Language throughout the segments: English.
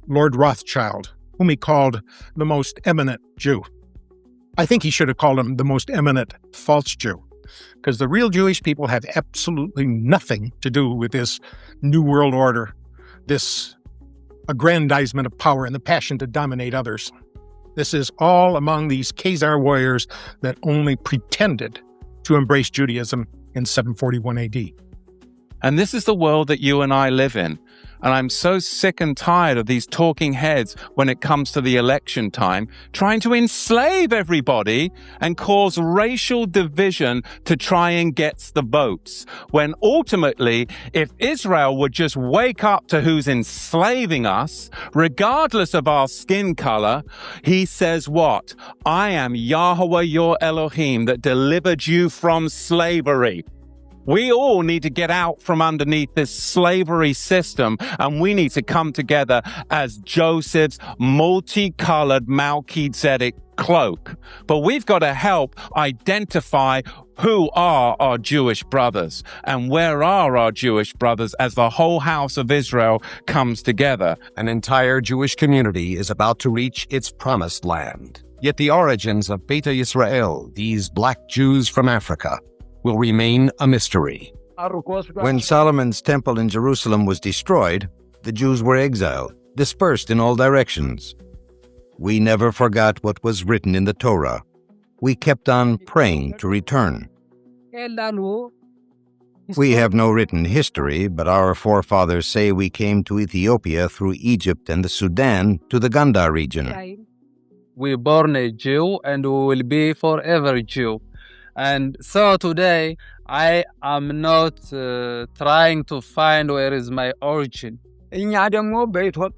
Lord Rothschild, whom he called the most eminent Jew. I think he should have called him the most eminent false Jew, because the real Jewish people have absolutely nothing to do with this New World Order, this aggrandizement of power and the passion to dominate others. This is all among these Khazar warriors that only pretended to embrace Judaism in 741 AD. And this is the world that you and I live in. And I'm so sick and tired of these talking heads when it comes to the election time, trying to enslave everybody and cause racial division to try and get the votes. When ultimately, if Israel would just wake up to who's enslaving us, regardless of our skin color, he says what? I am Yahweh your Elohim that delivered you from slavery. We all need to get out from underneath this slavery system, and we need to come together as Joseph's multicolored Melchizedek cloak. But we've got to help identify who are our Jewish brothers and where are our Jewish brothers as the whole house of Israel comes together. An entire Jewish community is about to reach its promised land. Yet the origins of Beta Yisrael, these black Jews from Africa, will remain a mystery. When Solomon's temple in Jerusalem was destroyed, the Jews were exiled, dispersed in all directions. We never forgot what was written in the Torah. We kept on praying to return. We have no written history, but our forefathers say we came to Ethiopia through Egypt and the Sudan to the Gandhar region. We born a Jew and we will be forever Jew. And so today, I am not trying to find where is my origin. The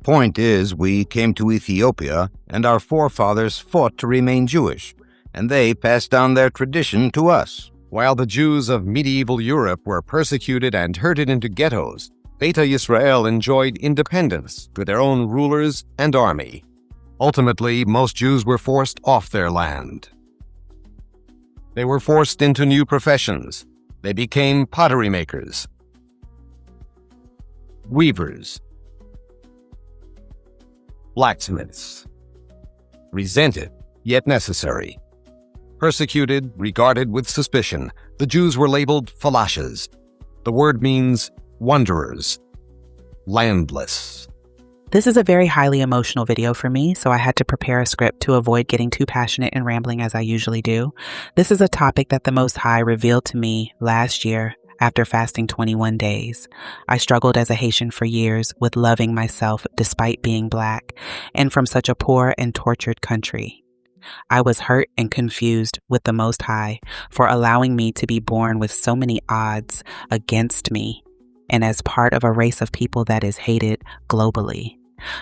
point is, we came to Ethiopia, and our forefathers fought to remain Jewish, and they passed down their tradition to us. While the Jews of medieval Europe were persecuted and herded into ghettos, Beta Yisrael enjoyed independence with their own rulers and army. Ultimately, most Jews were forced off their land. They were forced into new professions. They became pottery makers, weavers, blacksmiths. Resented, yet necessary. Persecuted, regarded with suspicion, the Jews were labeled falashas. The word means wanderers, landless. This is a very highly emotional video for me, so I had to prepare a script to avoid getting too passionate and rambling as I usually do. This is a topic that the Most High revealed to me last year after fasting 21 days. I struggled as a Haitian for years with loving myself despite being Black and from such a poor and tortured country. I was hurt and confused with the Most High for allowing me to be born with so many odds against me and as part of a race of people that is hated globally.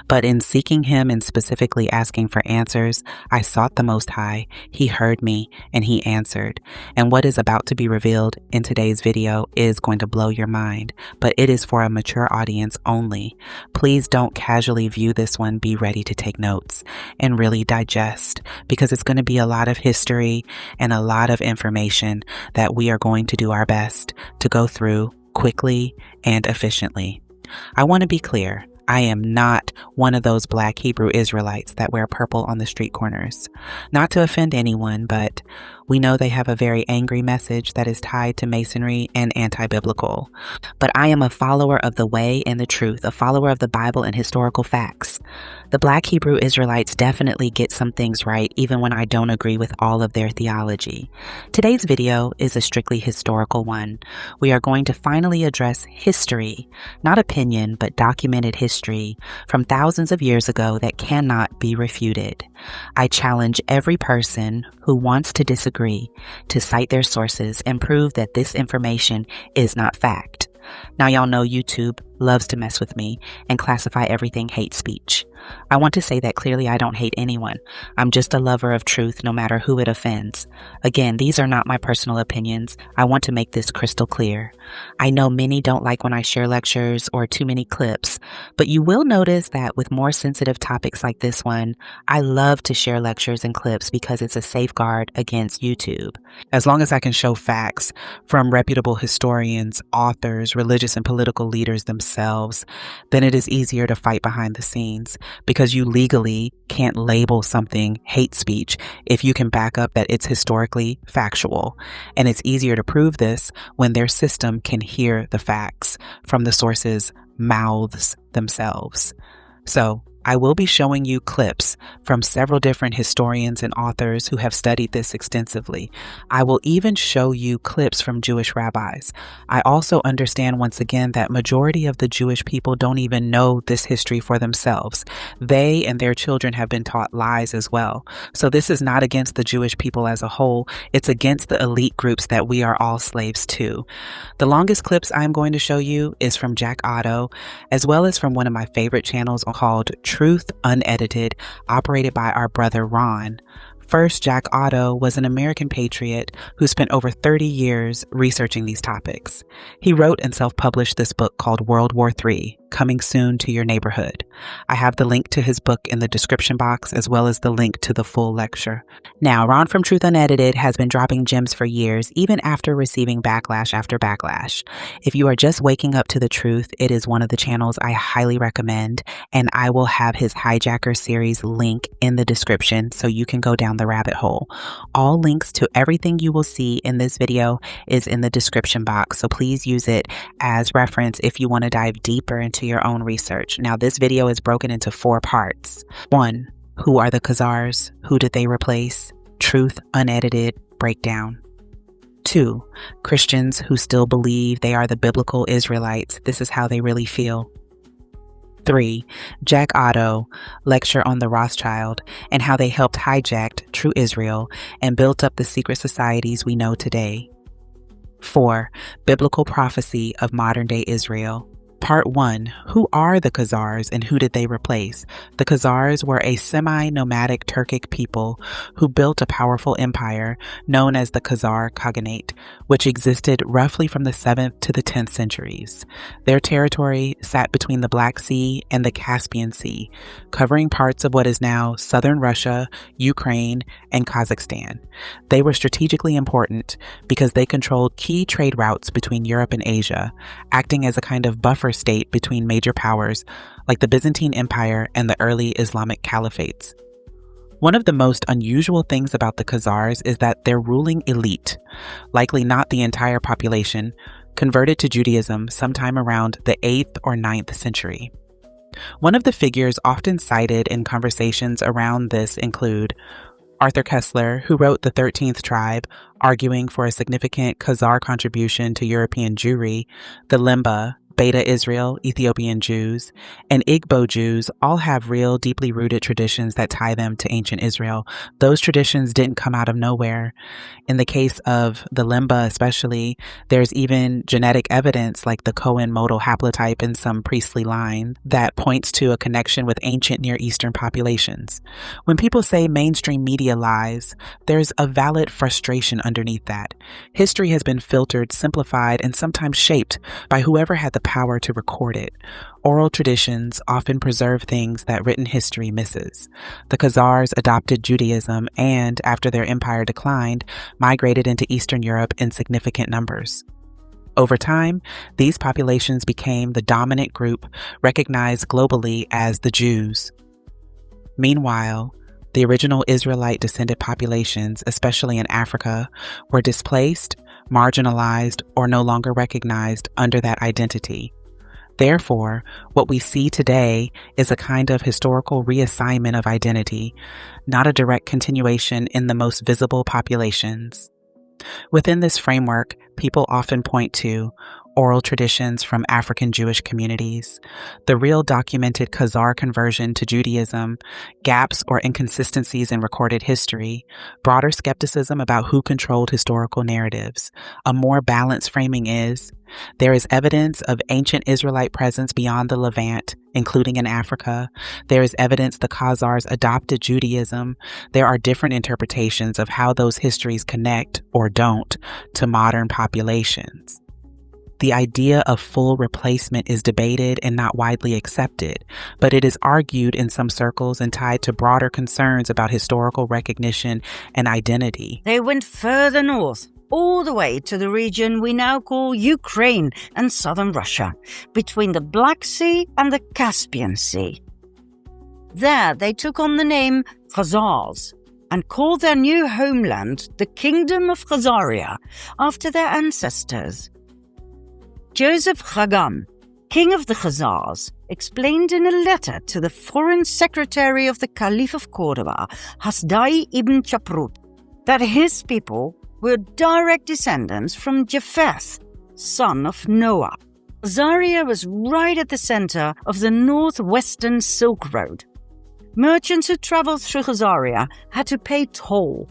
But in seeking him and specifically asking for answers, I sought the Most High. He heard me and he answered. And what is about to be revealed in today's video is going to blow your mind, but it is for a mature audience only. Please don't casually view this one. Be ready to take notes and really digest, because it's going to be a lot of history and a lot of information that we are going to do our best to go through quickly and efficiently. I want to be clear. I am not one of those Black Hebrew Israelites that wear purple on the street corners. Not to offend anyone, but we know they have a very angry message that is tied to Masonry and anti-biblical. But I am a follower of the way and the truth, a follower of the Bible and historical facts. The Black Hebrew Israelites definitely get some things right, even when I don't agree with all of their theology. Today's video is a strictly historical one. We are going to finally address history, not opinion, but documented history from thousands of years ago that cannot be refuted. I challenge every person who wants to disagree to cite their sources and prove that this information is not fact. Now, y'all know YouTube loves to mess with me and classify everything hate speech. I want to say that clearly I don't hate anyone. I'm just a lover of truth no matter who it offends. Again, these are not my personal opinions. I want to make this crystal clear. I know many don't like when I share lectures or too many clips, but you will notice that with more sensitive topics like this one, I love to share lectures and clips because it's a safeguard against YouTube. As long as I can show facts from reputable historians, authors, religious and political leaders themselves, then it is easier to fight behind the scenes because you legally can't label something hate speech if you can back up that it's historically factual. And it's easier to prove this when their system can hear the facts from the source's mouths themselves. So, I will be showing you clips from several different historians and authors who have studied this extensively. I will even show you clips from Jewish rabbis. I also understand once again that majority of the Jewish people don't even know this history for themselves. They and their children have been taught lies as well. So this is not against the Jewish people as a whole. It's against the elite groups that we are all slaves to. The longest clips I'm going to show you is from Jack Otto, as well as from one of my favorite channels called TruthUnedited, operated by our brother Ron. First, Jack Otto was an American patriot who spent over 30 years researching these topics. He wrote and self-published this book called World War III, Coming Soon to Your Neighborhood. I have the link to his book in the description box, as well as the link to the full lecture. Now, Ron from Truth Unedited has been dropping gems for years, even after receiving backlash after backlash. If you are just waking up to the truth, it is one of the channels I highly recommend, and I will have his Hijacker series link in the description so you can go down the rabbit hole. All links to everything you will see in this video is in the description box, so please use it as reference if you want to dive deeper into your own research. Now, this video is broken into 4 parts. 1. Who are the Khazars? Who did they replace? Truth Unedited breakdown. 2. Christians who still believe they are the biblical Israelites. This is how they really feel. 3. Jack Otto, lecture on the Rothschild and how they helped hijack true Israel and built up the secret societies we know today. 4. Biblical prophecy of modern-day Israel. Part 1. Who are the Khazars and who did they replace? The Khazars were a semi-nomadic Turkic people who built a powerful empire known as the Khazar Khaganate, which existed roughly from the 7th to the 10th centuries. Their territory sat between the Black Sea and the Caspian Sea, covering parts of what is now southern Russia, Ukraine, and Kazakhstan. They were strategically important because they controlled key trade routes between Europe and Asia, acting as a kind of buffer state between major powers like the Byzantine Empire and the early Islamic caliphates. One of the most unusual things about the Khazars is that their ruling elite, likely not the entire population, converted to Judaism sometime around the 8th or 9th century. One of the figures often cited in conversations around this include Arthur Koestler, who wrote The 13th Tribe, arguing for a significant Khazar contribution to European Jewry, the Lemba, Beta Israel, Ethiopian Jews, and Igbo Jews all have real, deeply rooted traditions that tie them to ancient Israel. Those traditions didn't come out of nowhere. In the case of the Lemba especially, there's even genetic evidence like the Cohen modal haplotype in some priestly line that points to a connection with ancient Near Eastern populations. When people say mainstream media lies, there's a valid frustration underneath that. History has been filtered, simplified, and sometimes shaped by whoever had the power to record it. Oral traditions often preserve things that written history misses. The Khazars adopted Judaism and, after their empire declined, migrated into Eastern Europe in significant numbers. Over time, these populations became the dominant group recognized globally as the Jews. Meanwhile, the original Israelite descended populations, especially in Africa, were displaced, marginalized, or no longer recognized under that identity. Therefore, what we see today is a kind of historical reassignment of identity, not a direct continuation in the most visible populations. Within this framework, people often point to oral traditions from African Jewish communities, the real documented Khazar conversion to Judaism, gaps or inconsistencies in recorded history, broader skepticism about who controlled historical narratives. A more balanced framing is, there is evidence of ancient Israelite presence beyond the Levant, including in Africa. There is evidence the Khazars adopted Judaism. There are different interpretations of how those histories connect, or don't, to modern populations. The idea of full replacement is debated and not widely accepted, but it is argued in some circles and tied to broader concerns about historical recognition and identity. They went further north, all the way to the region we now call Ukraine and southern Russia, between the Black Sea and the Caspian Sea. There they took on the name Khazars and called their new homeland the Kingdom of Khazaria, after their ancestors. Joseph Chagam, king of the Khazars, explained in a letter to the foreign secretary of the Caliph of Cordoba, Hasdai ibn Chaprut, that his people were direct descendants from Japheth, son of Noah. Khazaria was right at the center of the northwestern Silk Road. Merchants who traveled through Khazaria had to pay toll,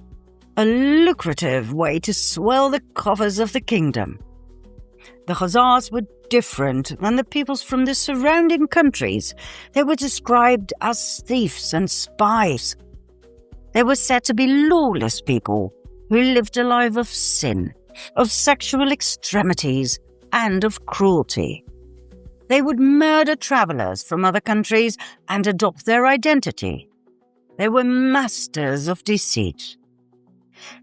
a lucrative way to swell the coffers of the kingdom. The Khazars were different than the peoples from the surrounding countries. They were described as thieves and spies. They were said to be lawless people who lived a life of sin, of sexual extremities, and of cruelty. They would murder travelers from other countries and adopt their identity. They were masters of deceit.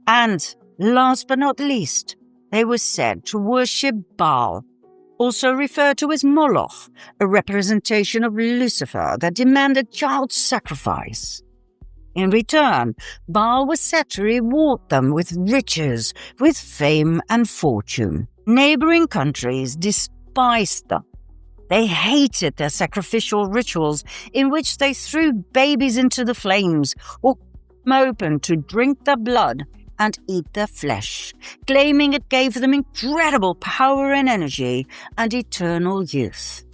And, last but not least, they were said to worship Baal, also referred to as Moloch, a representation of Lucifer that demanded child sacrifice. In return, Baal was said to reward them with riches, with fame and fortune. Neighboring countries despised them. They hated their sacrificial rituals in which they threw babies into the flames or cut them open to drink their blood and eat their flesh, claiming it gave them incredible power and energy and eternal youth.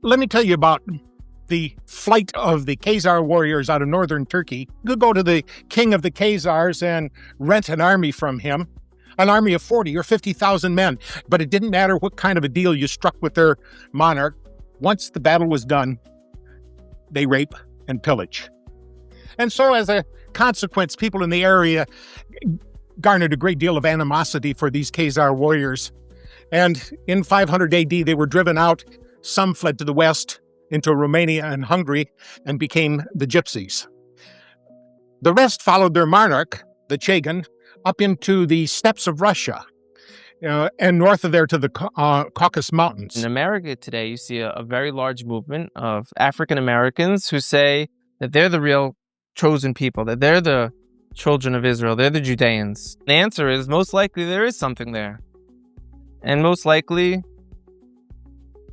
Let me tell you about the flight of the Khazar warriors out of northern Turkey. You could go to the king of the Khazars and rent an army from him, an army of 40 or 50,000 men. But it didn't matter what kind of a deal you struck with their monarch. Once the battle was done, they rape and pillage. And so as a consequence, people in the area garnered a great deal of animosity for these Khazar warriors. And in 500 AD, they were driven out. Some fled to the west into Romania and Hungary and became the Gypsies. The rest followed their monarch, the Chagan, up into the steppes of Russia, and north of there to the Caucasus Mountains. In America today, you see a very large movement of African Americans who say that they're the real chosen people, that they're the children of Israel, they're the Judeans. The answer is most likely there is something there. And most likely,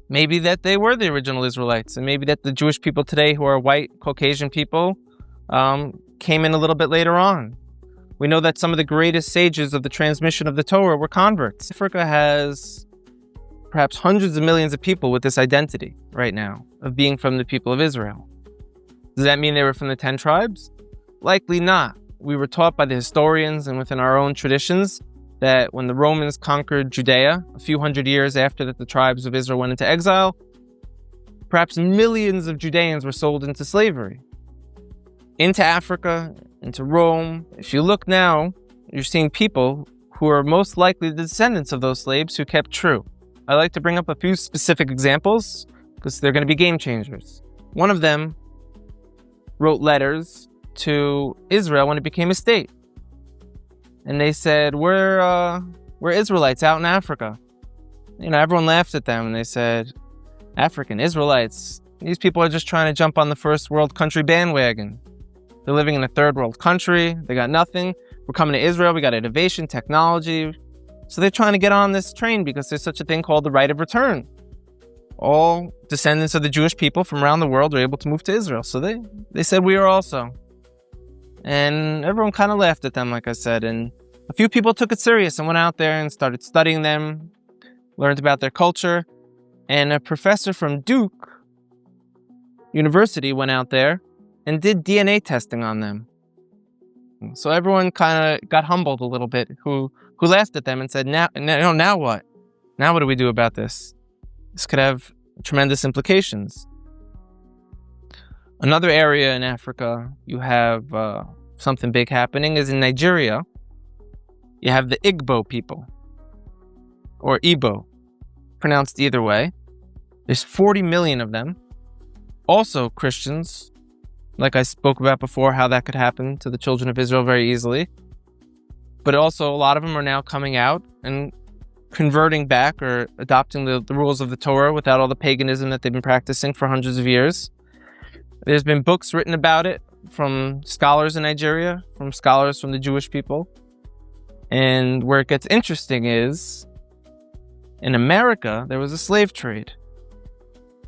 maybe that they were the original Israelites, and maybe that the Jewish people today who are white, Caucasian people came in a little bit later on. We know that some of the greatest sages of the transmission of the Torah were converts. Africa has perhaps hundreds of millions of people with this identity right now of being from the people of Israel. Does that mean they were from the 10 tribes? Likely not. We were taught by the historians and within our own traditions that when the Romans conquered Judea a few hundred years after that the tribes of Israel went into exile, perhaps millions of Judeans were sold into slavery, into Africa, into Rome. If you look now, you're seeing people who are most likely the descendants of those slaves who kept true. I like to bring up a few specific examples because they're going to be game changers. One of them wrote letters to Israel when it became a state. And they said, we're Israelites out in Africa. Everyone laughed at them and they said, African Israelites, these people are just trying to jump on the first world country bandwagon. They're living in a third world country. They got nothing. We're coming to Israel. We got innovation, technology. So they're trying to get on this train because there's such a thing called the right of return. All descendants of the Jewish people from around the world are able to move to Israel. So they said we are also. And everyone kind of laughed at them, like I said. And a few people took it serious and went out there and started studying them. learned about their culture, and a professor from Duke University went out there and did DNA testing on them. So everyone kind of got humbled a little bit, who laughed at them and said, now what? Now what do we do about this? This could have tremendous implications. Another area in Africa you have something big happening is in Nigeria. You have the Igbo people, or Igbo, pronounced either way. There's 40 million of them. Also Christians, like I spoke about before, how that could happen to the children of Israel very easily. But also a lot of them are now coming out and converting back or adopting the rules of the Torah without all the paganism that they've been practicing for hundreds of years. There's been books written about it from scholars in Nigeria, from scholars from the Jewish people. And where it gets interesting is, in America, there was a slave trade.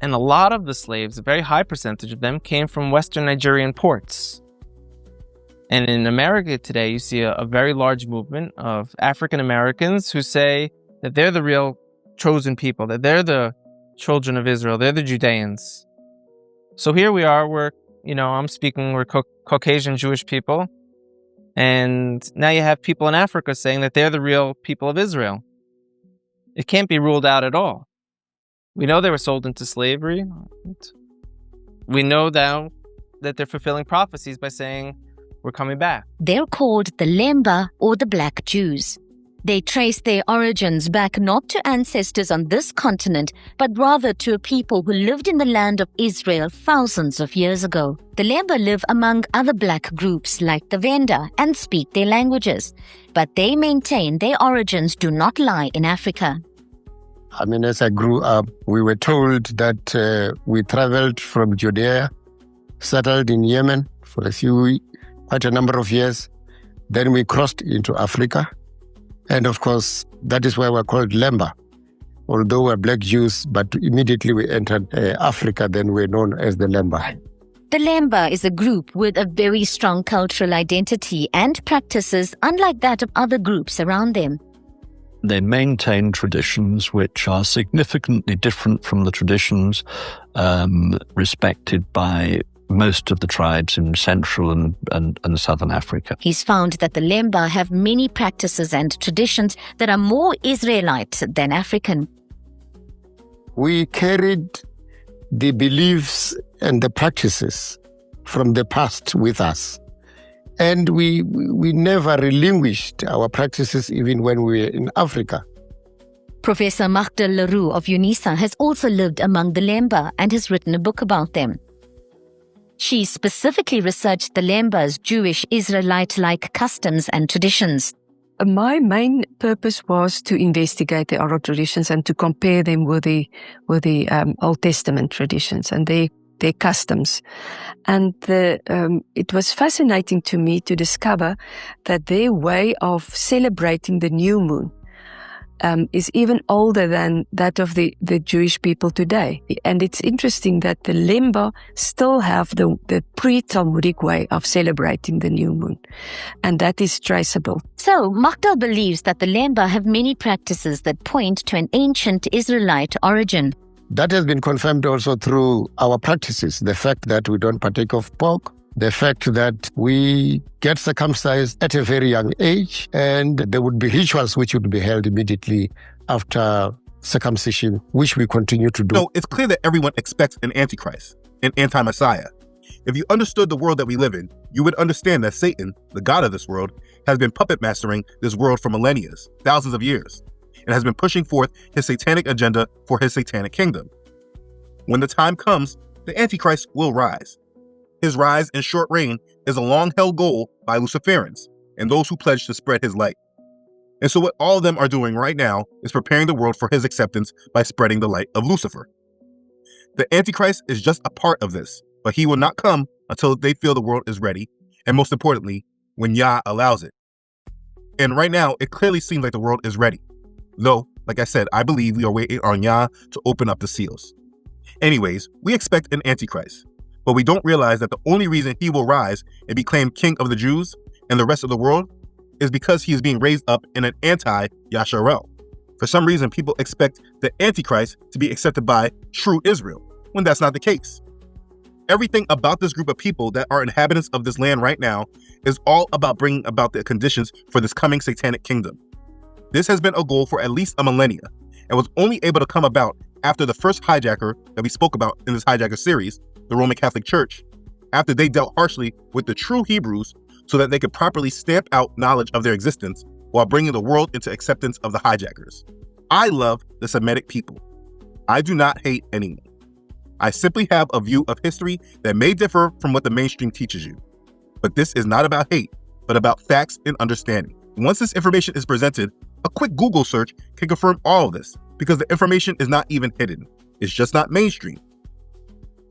And a lot of the slaves, a very high percentage of them, came from Western Nigerian ports. And in America today, you see a very large movement of African Americans who say that they're the real chosen people, that they're the children of Israel, they're the Judeans. So here we are, we're Caucasian Jewish people. And now you have people in Africa saying that they're the real people of Israel. It can't be ruled out at all. We know they were sold into slavery. We know now that they're fulfilling prophecies by saying, we're coming back. They're called the Lemba, or the Black Jews. They trace their origins back not to ancestors on this continent, but rather to a people who lived in the land of Israel thousands of years ago. The Lemba live among other black groups like the Venda and speak their languages, but they maintain their origins do not lie in Africa. I mean, as I grew up, we were told that we traveled from Judea, settled in Yemen for quite a number of years. Then we crossed into Africa. And of course, that is why we're called Lemba. Although we're black Jews, but immediately we entered Africa, then we're known as the Lemba. The Lemba is a group with a very strong cultural identity and practices unlike that of other groups around them. They maintain traditions which are significantly different from the traditions respected by most of the tribes in Central and Southern Africa. He's found that the Lemba have many practices and traditions that are more Israelite than African. We carried the beliefs and the practices from the past with us. And we never relinquished our practices even when we were in Africa. Professor Magda Leroux of UNISA has also lived among the Lemba and has written a book about them. She specifically researched the Lemba's Jewish Israelite-like customs and traditions. My main purpose was to investigate the oral traditions and to compare them with the Old Testament traditions and their customs. And it was fascinating to me to discover that their way of celebrating the new moon is even older than that of the Jewish people today. And it's interesting that the Lemba still have the pre-Talmudic way of celebrating the new moon. And that is traceable. So, Magda believes that the Lemba have many practices that point to an ancient Israelite origin. That has been confirmed also through our practices. The fact that we don't partake of pork, the fact that we get circumcised at a very young age, and there would be rituals which would be held immediately after circumcision, which we continue to do. No, it's clear that everyone expects an antichrist, an anti-Messiah. If you understood the world that we live in, you would understand that Satan, the god of this world, has been puppet mastering this world for millennia, thousands of years, and has been pushing forth his satanic agenda for his satanic kingdom. When the time comes, the Antichrist will rise. His rise in short reign is a long-held goal by Luciferians and those who pledge to spread his light. And so what all of them are doing right now is preparing the world for his acceptance by spreading the light of Lucifer. The Antichrist is just a part of this, but he will not come until they feel the world is ready, and most importantly, when Yah allows it. And right now, it clearly seems like the world is ready. Though, like I said, I believe we are waiting on Yah to open up the seals. Anyways, we expect an Antichrist, but we don't realize that the only reason he will rise and be claimed king of the Jews and the rest of the world is because he is being raised up in an anti-Yasharel. For some reason, people expect the Antichrist to be accepted by true Israel, when that's not the case. Everything about this group of people that are inhabitants of this land right now is all about bringing about the conditions for this coming satanic kingdom. This has been a goal for at least a millennia and was only able to come about after the first hijacker that we spoke about in this hijacker series, the Roman Catholic Church, after they dealt harshly with the true Hebrews so that they could properly stamp out knowledge of their existence while bringing the world into acceptance of the hijackers. I love the Semitic people. I do not hate anyone. I simply have a view of history that may differ from what the mainstream teaches you. But this is not about hate, but about facts and understanding. Once this information is presented, a quick Google search can confirm all of this because the information is not even hidden. It's just not mainstream.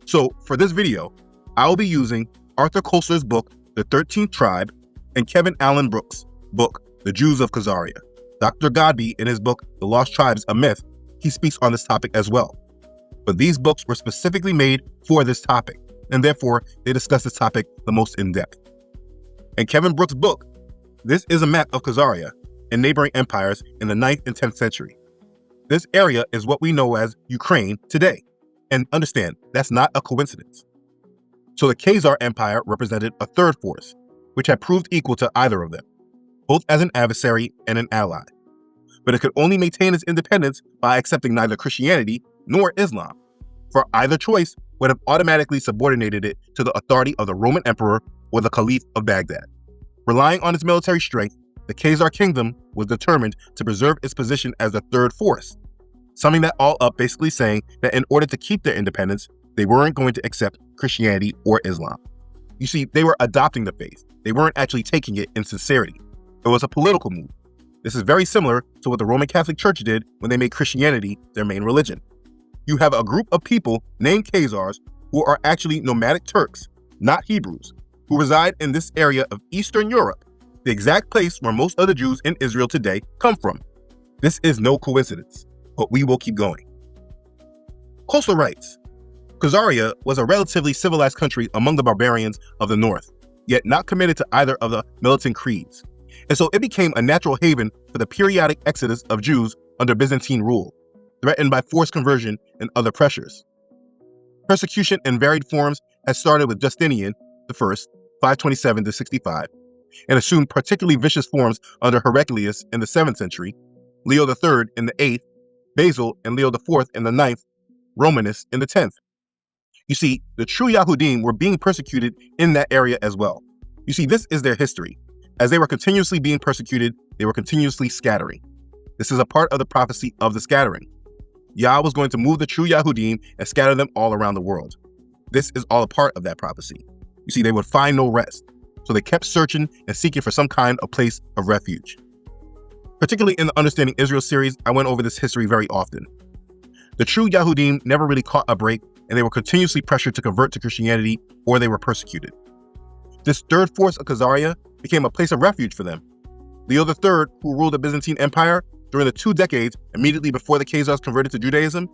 So for this video, I will be using Arthur Koestler's book, The 13th Tribe, and Kevin Allen Brooks' book, The Jews of Khazaria. Dr. Godby, in his book, The Lost Tribes, A Myth, he speaks on this topic as well. But these books were specifically made for this topic, and therefore they discuss this topic the most in depth. In Kevin Brooks' book, this is a map of Khazaria and neighboring empires in the 9th and 10th century. This area is what we know as Ukraine today. And understand, that's not a coincidence. So the Khazar Empire represented a third force, which had proved equal to either of them, both as an adversary and an ally. But it could only maintain its independence by accepting neither Christianity nor Islam, for either choice would have automatically subordinated it to the authority of the Roman Emperor or the Caliph of Baghdad. Relying on its military strength, the Khazar kingdom was determined to preserve its position as the third force, summing that all up basically saying that in order to keep their independence, they weren't going to accept Christianity or Islam. You see, they were adopting the faith. They weren't actually taking it in sincerity. It was a political move. This is very similar to what the Roman Catholic Church did when they made Christianity their main religion. You have a group of people named Khazars who are actually nomadic Turks, not Hebrews, who reside in this area of Eastern Europe, the exact place where most of the Jews in Israel today come from. This is no coincidence, but we will keep going. Koestler writes, Khazaria was a relatively civilized country among the barbarians of the north, yet not committed to either of the militant creeds. And so it became a natural haven for the periodic exodus of Jews under Byzantine rule, threatened by forced conversion and other pressures. Persecution in varied forms had started with Justinian I, 527 to 65, and assumed particularly vicious forms under Heraclius in the 7th century, Leo III in the 8th, Basil and Leo IV in the 9th, Romanus in the 10th. You see, the true Yahudim were being persecuted in that area as well. You see, this is their history. As they were continuously being persecuted, they were continuously scattering. This is a part of the prophecy of the scattering. Yah was going to move the true Yahudim and scatter them all around the world. This is all a part of that prophecy. You see, they would find no rest, so they kept searching and seeking for some kind of place of refuge. Particularly in the Understanding Israel series, I went over this history very often. The true Yahudim never really caught a break, and they were continuously pressured to convert to Christianity, or they were persecuted. This third force of Khazaria became a place of refuge for them. Leo III, who ruled the Byzantine Empire during the 2 decades immediately before the Khazars converted to Judaism,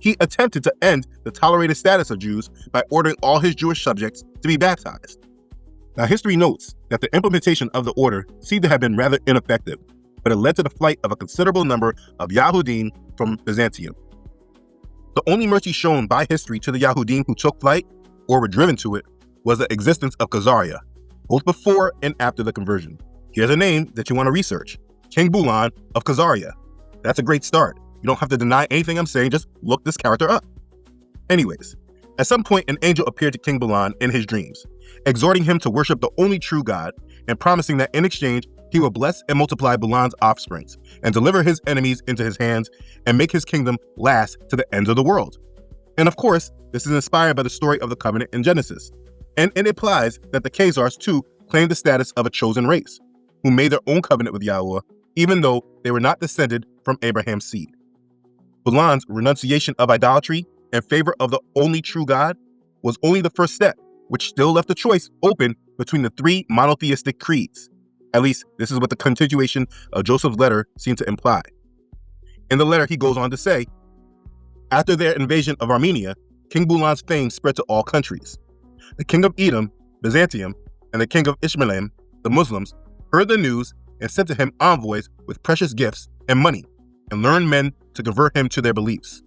he attempted to end the tolerated status of Jews by ordering all his Jewish subjects to be baptized. Now, history notes that the implementation of the order seemed to have been rather ineffective, but it led to the flight of a considerable number of Yahudim from Byzantium. The only mercy shown by history to the Yahudim who took flight or were driven to it was the existence of Khazaria, both before and after the conversion. Here's a name that you want to research: King Bulan of Khazaria. That's a great start. You don't have to deny anything I'm saying, just look this character up. Anyways, at some point an angel appeared to King Bulan in his dreams, exhorting him to worship the only true God and promising that in exchange he will bless and multiply Bulan's offsprings and deliver his enemies into his hands and make his kingdom last to the ends of the world. And of course, this is inspired by the story of the covenant in Genesis. And it implies that the Khazars too claimed the status of a chosen race, who made their own covenant with Yahweh, even though they were not descended from Abraham's seed. Bulan's renunciation of idolatry in favor of the only true God was only the first step, which still left the choice open between the 3 monotheistic creeds. At least, this is what the continuation of Joseph's letter seemed to imply. In the letter, he goes on to say, after their invasion of Armenia, King Bulan's fame spread to all countries. The king of Edom, Byzantium, and the king of Ishmaelim, the Muslims, heard the news and sent to him envoys with precious gifts and money. and learned men to convert him to their beliefs.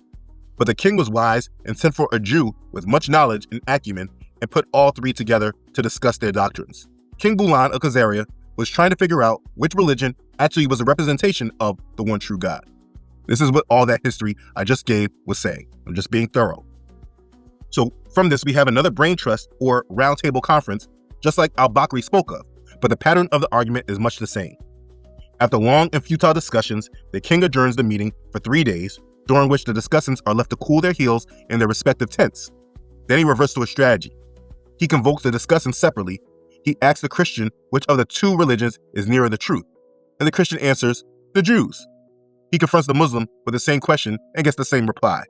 But the king was wise and sent for a Jew with much knowledge and acumen and put all three together to discuss their doctrines. King Bulan of Khazaria was trying to figure out which religion actually was a representation of the one true God. This is what all that history I just gave was saying. I'm just being thorough. So from this, we have another brain trust or roundtable conference, just like al-Bakri spoke of, but the pattern of the argument is much the same. After long and futile discussions, the king adjourns the meeting for 3 days, during which the discussants are left to cool their heels in their respective tents. Then he reverts to a strategy. He convokes the discussants separately. He asks the Christian which of the two religions is nearer the truth, and the Christian answers, the Jews. He confronts the Muslim with the same question and gets the same reply.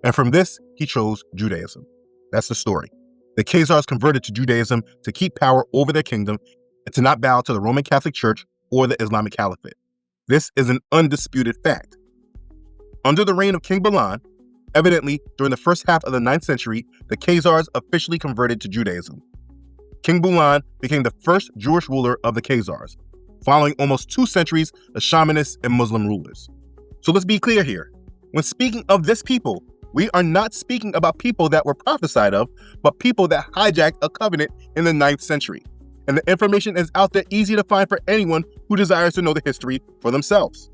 And from this, he chose Judaism. That's the story. The Khazars converted to Judaism to keep power over their kingdom and to not bow to the Roman Catholic Church or the Islamic Caliphate. This is an undisputed fact. Under the reign of King Bulan, evidently during the first half of the 9th century, the Khazars officially converted to Judaism. King Bulan became the first Jewish ruler of the Khazars, following almost 2 centuries of shamanist and Muslim rulers. So let's be clear here. When speaking of this people, we are not speaking about people that were prophesied of, but people that hijacked a covenant in the 9th century. And the information is out there easy to find for anyone who desires to know the history for themselves.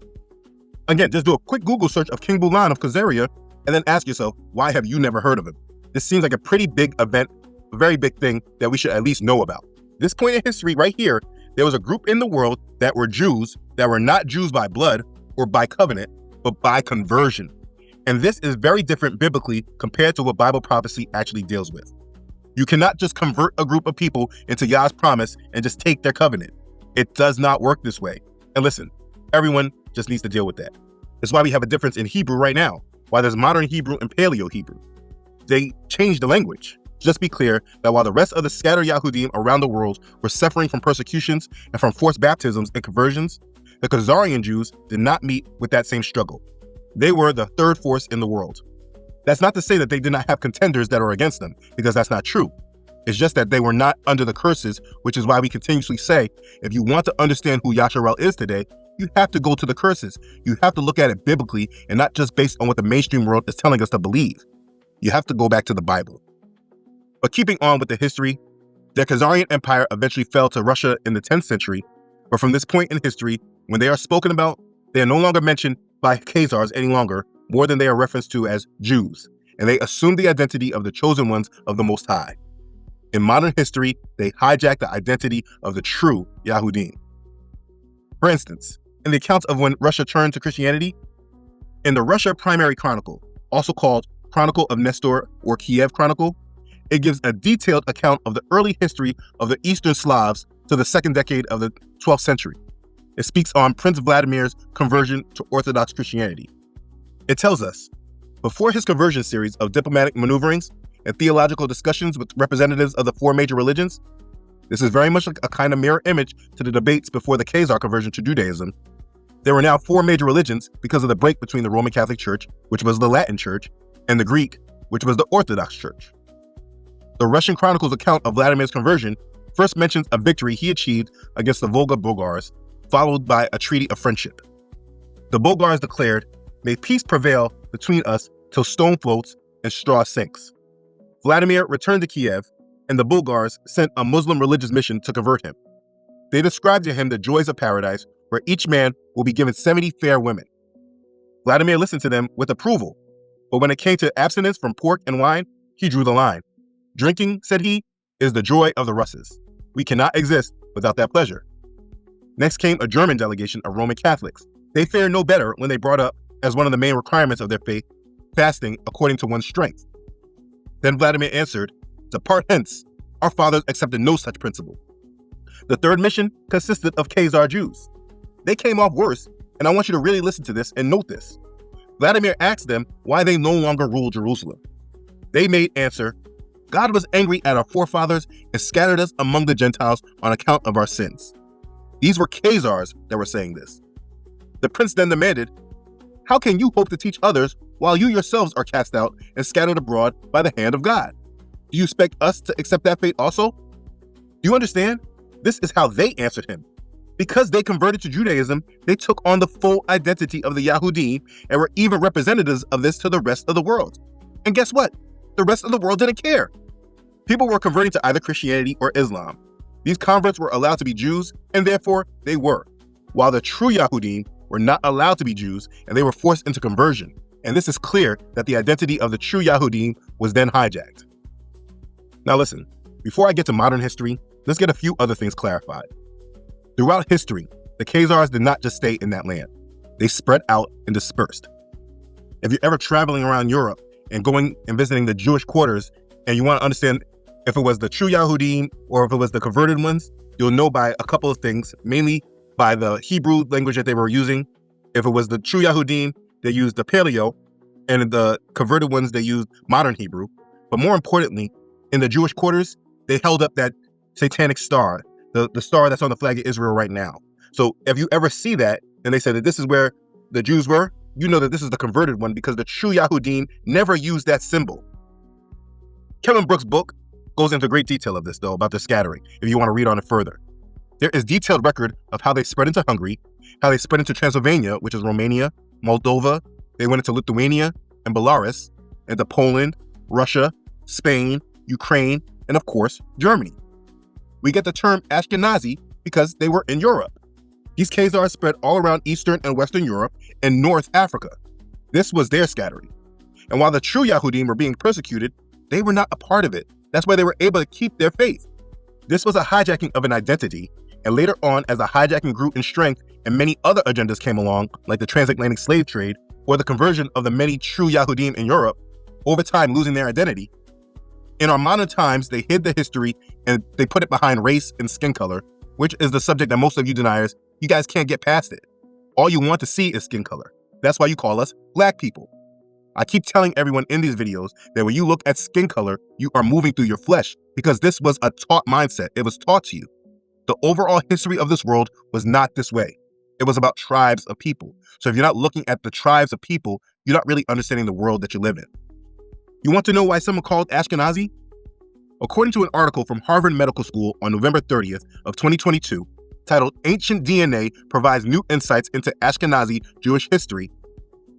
Again, just do a quick Google search of King Bulan of Khazaria and then ask yourself, why have you never heard of him? This seems like a pretty big event, a very big thing that we should at least know about. This point in history right here, there was a group in the world that were Jews that were not Jews by blood or by covenant, but by conversion. And this is very different biblically compared to what Bible prophecy actually deals with. You cannot just convert a group of people into Yah's promise and just take their covenant. It does not work this way. And listen, everyone just needs to deal with that. That's why we have a difference in Hebrew right now, why there's modern Hebrew and Paleo Hebrew. They changed the language. Just be clear that while the rest of the scattered Yahudim around the world were suffering from persecutions and from forced baptisms and conversions, the Khazarian Jews did not meet with that same struggle. They were the third force in the world. That's not to say that they did not have contenders that are against them, because that's not true. It's just that they were not under the curses, which is why we continuously say, if you want to understand who Yasharel is today, you have to go to the curses. You have to look at it biblically and not just based on what the mainstream world is telling us to believe. You have to go back to the Bible. But keeping on with the history, the Khazarian Empire eventually fell to Russia in the 10th century, but from this point in history, when they are spoken about, they are no longer mentioned by Khazars any longer, more than they are referenced to as Jews, and they assume the identity of the chosen ones of the Most High. In modern history, they hijack the identity of the true Yahudim. For instance, in the accounts of when Russia turned to Christianity, in the Russia Primary Chronicle, also called Chronicle of Nestor or Kiev Chronicle, it gives a detailed account of the early history of the Eastern Slavs to the 2nd decade of the 12th century. It speaks on Prince Vladimir's conversion to Orthodox Christianity. It tells us, before his conversion series of diplomatic maneuverings and theological discussions with representatives of the 4 major religions, this is very much like a kind of mirror image to the debates before the Khazar conversion to Judaism. There were now 4 major religions because of the break between the Roman Catholic Church, which was the Latin Church, and the Greek, which was the Orthodox Church. The Russian Chronicle's account of Vladimir's conversion first mentions a victory he achieved against the Volga Bulgars, followed by a treaty of friendship. The Bulgars declared, "May peace prevail between us till stone floats and straw sinks." Vladimir returned to Kiev, and the Bulgars sent a Muslim religious mission to convert him. They described to him the joys of paradise, where each man will be given 70 fair women. Vladimir listened to them with approval, but when it came to abstinence from pork and wine, he drew the line. "Drinking," said he, "is the joy of the Russes. We cannot exist without that pleasure." Next came a German delegation of Roman Catholics. They fared no better when they brought up, as one of the main requirements of their faith, fasting according to one's strength. Then Vladimir answered, "Depart hence. Our fathers accepted no such principle." The third mission consisted of Khazar Jews. They came off worse, and I want you to really listen to this and note this. Vladimir asked them why they no longer ruled Jerusalem. They made answer, "God was angry at our forefathers and scattered us among the Gentiles on account of our sins." These were Khazars that were saying this. The prince then demanded, "How can you hope to teach others while you yourselves are cast out and scattered abroad by the hand of God? Do you expect us to accept that fate also?" Do you understand? This is how they answered him. Because they converted to Judaism, they took on the full identity of the Yahudim and were even representatives of this to the rest of the world. And guess what? The rest of the world didn't care. People were converting to either Christianity or Islam. These converts were allowed to be Jews, and therefore they were, while the true Yahudim were not allowed to be Jews, and they were forced into conversion. And this is clear that the identity of the true Yahudim was then hijacked. Now listen, before I get to modern history, let's get a few other things clarified. Throughout history, the Khazars did not just stay in that land. They spread out and dispersed. If you're ever traveling around Europe and going and visiting the Jewish quarters, and you want to understand if it was the true Yahudim or if it was the converted ones, you'll know by a couple of things, mainly by the Hebrew language that they were using. If it was the true Yahudim, they used the Paleo, and the converted ones, they used modern Hebrew. But more importantly, in the Jewish quarters, they held up that satanic star, the star that's on the flag of Israel right now. So if you ever see that, and they said that this is where the Jews were, you know that this is the converted one because the true Yahudim never used that symbol. Kevin Brooks' book goes into great detail of this, though, about the scattering, if you want to read on it further. There is detailed record of how they spread into Hungary, how they spread into Transylvania, which is Romania, Moldova, they went into Lithuania and Belarus, into Poland, Russia, Spain, Ukraine, and of course, Germany. We get the term Ashkenazi because they were in Europe. These Khazars spread all around Eastern and Western Europe and North Africa. This was their scattering. And while the true Yahudim were being persecuted, they were not a part of it. That's why they were able to keep their faith. This was a hijacking of an identity, and later on, as the hijacking grew in strength and many other agendas came along, like the transatlantic slave trade or the conversion of the many true Yahudim in Europe, over time losing their identity, in our modern times, they hid the history and they put it behind race and skin color, which is the subject that most of you deniers, you guys can't get past it. All you want to see is skin color. That's why you call us black people. I keep telling everyone in these videos that when you look at skin color, you are moving through your flesh because this was a taught mindset. It was taught to you. The overall history of this world was not this way. It was about tribes of people. So if you're not looking at the tribes of people, you're not really understanding the world that you live in. You want to know why some are called Ashkenazi? According to an article from Harvard Medical School on November 30th of 2022, titled Ancient DNA Provides New Insights into Ashkenazi Jewish History,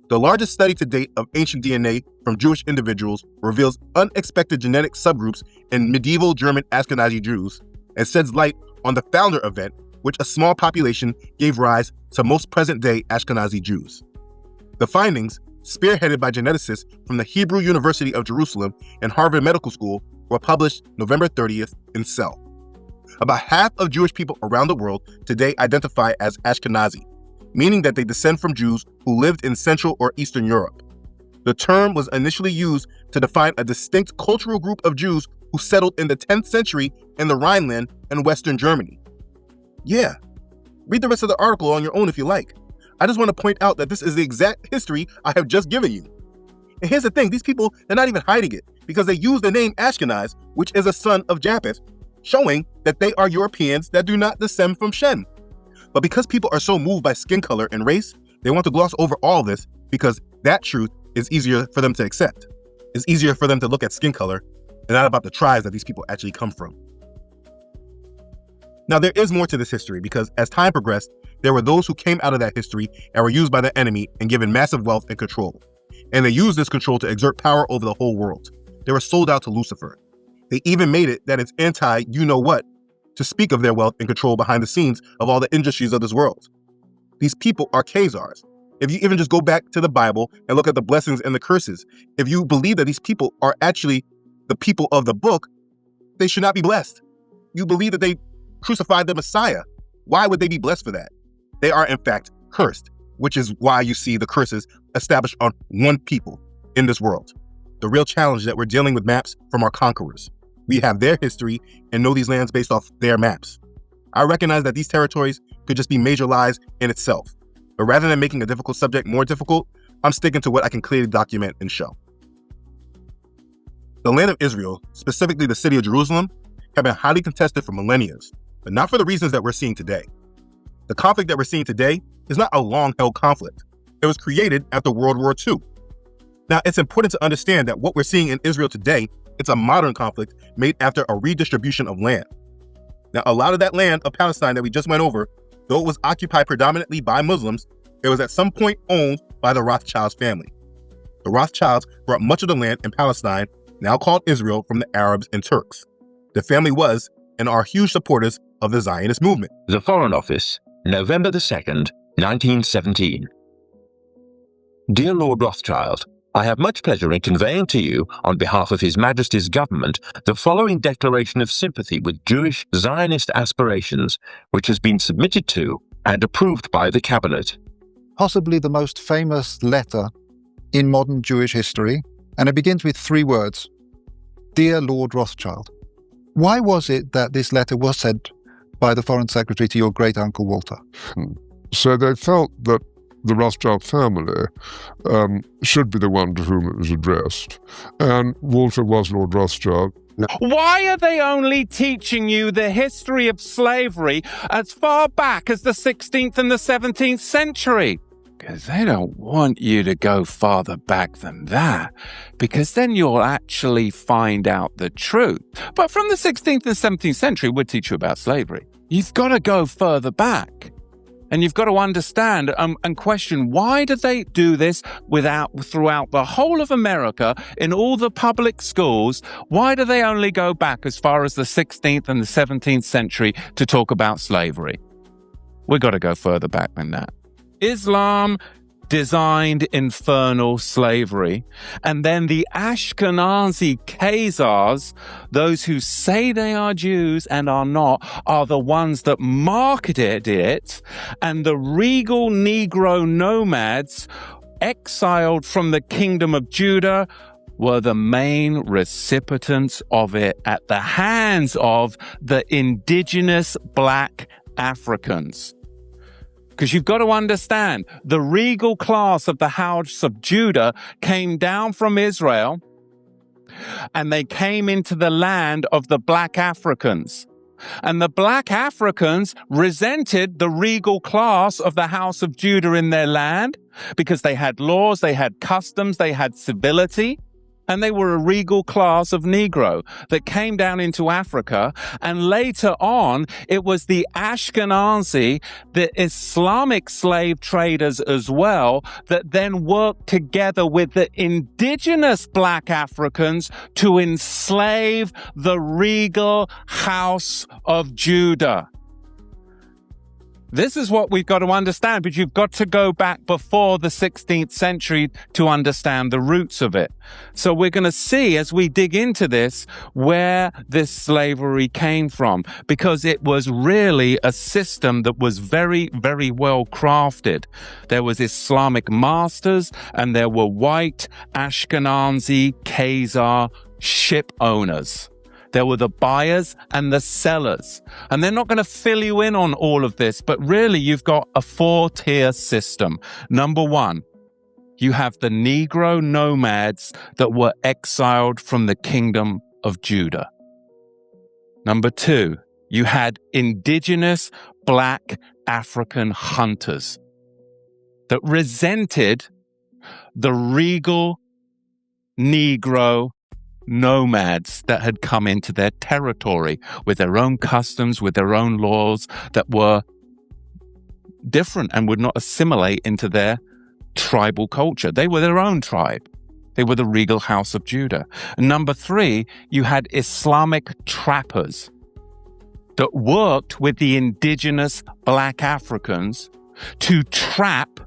the largest study to date of ancient DNA from Jewish individuals reveals unexpected genetic subgroups in medieval German Ashkenazi Jews and sheds light on the founder event, which a small population gave rise to most present-day Ashkenazi Jews. The findings, spearheaded by geneticists from the Hebrew University of Jerusalem and Harvard Medical School, were published November 30th in Cell. About half of Jewish people around the world today identify as Ashkenazi, meaning that they descend from Jews who lived in Central or Eastern Europe. The term was initially used to define a distinct cultural group of Jews who settled in the 10th century in the Rhineland and Western Germany. Yeah, read the rest of the article on your own if you like. I just want to point out that this is the exact history I have just given you. And here's the thing, these people, they're not even hiding it because they use the name Ashkenaz, which is a son of Japheth, showing that they are Europeans that do not descend from Shem. But because people are so moved by skin color and race, they want to gloss over all this because that truth is easier for them to accept. It's easier for them to look at skin color and not about the tribes that these people actually come from. Now, there is more to this history because as time progressed, there were those who came out of that history and were used by the enemy and given massive wealth and control. And they used this control to exert power over the whole world. They were sold out to Lucifer. They even made it that it's anti-you-know-what to speak of their wealth and control behind the scenes of all the industries of this world. These people are Khazars. If you even just go back to the Bible and look at the blessings and the curses, if you believe that these people are actually the people of the book, they should not be blessed. You believe that they crucified the Messiah. Why would they be blessed for that? They are, in fact, cursed, which is why you see the curses established on one people in this world. The real challenge is that we're dealing with maps from our conquerors. We have their history and know these lands based off their maps. I recognize that these territories could just be major lies in itself. But rather than making a difficult subject more difficult, I'm sticking to what I can clearly document and show. The land of Israel, specifically the city of Jerusalem, have been highly contested for millennia, but not for the reasons that we're seeing today. The conflict that we're seeing today is not a long-held conflict. It was created after World War II. Now, it's important to understand that what we're seeing in Israel today, it's a modern conflict made after a redistribution of land. Now, a lot of that land of Palestine that we just went over, Though it was occupied predominantly by Muslims, it was at some point owned by the Rothschilds family. The Rothschilds brought much of the land in Palestine, now called Israel, from the Arabs and Turks. The family was and are huge supporters of the Zionist movement. The Foreign Office, November the 2nd, 1917. Dear Lord Rothschild, I have much pleasure in conveying to you, on behalf of His Majesty's government, the following declaration of sympathy with Jewish Zionist aspirations, which has been submitted to and approved by the Cabinet. Possibly the most famous letter in modern Jewish history, and it begins with 3 words: Dear Lord Rothschild. Why was it that this letter was sent by the Foreign Secretary to your great-uncle Walter? So they felt that the Rothschild family should be the one to whom it was addressed. And Walter was Lord Rothschild. Why are they only teaching you the history of slavery as far back as the 16th and the 17th century? Because they don't want you to go farther back than that, because then you'll actually find out the truth. But from the 16th and 17th century, we'll teach you about slavery. You've got to go further back. And you've got to understand and question, why do they do this throughout the whole of America, in all the public schools? Why do they only go back as far as the 16th and the 17th century to talk about slavery? We've got to go further back than that. Islam designed infernal slavery, and then the Ashkenazi Khazars, those who say they are Jews and are not, are the ones that marketed it, and the regal Negro nomads exiled from the kingdom of Judah were the main recipients of it at the hands of the indigenous black Africans. Because you've got to understand, the regal class of the House of Judah came down from Israel, and they came into the land of the black Africans. And the black Africans resented the regal class of the House of Judah in their land, because they had laws, they had customs, they had civility. And they were a regal class of Negro that came down into Africa. And later on, it was the Ashkenazi, the Islamic slave traders as well, that then worked together with the indigenous black Africans to enslave the regal House of Judah. This is what we've got to understand, but you've got to go back before the 16th century to understand the roots of it. So we're going to see, as we dig into this, where this slavery came from, because it was really a system that was very, very well crafted. There was Islamic masters, and there were white Ashkenazi Khazar ship owners. There were the buyers and the sellers. And they're not going to fill you in on all of this, but really you've got a 4-tier system. Number 1, you have the Negro nomads that were exiled from the kingdom of Judah. Number 2, you had indigenous black African hunters that resented the regal Negro nomads that had come into their territory with their own customs, with their own laws that were different and would not assimilate into their tribal culture. They were their own tribe. They were the regal House of Judah. And number 3, you had Islamic trappers that worked with the indigenous black Africans to trap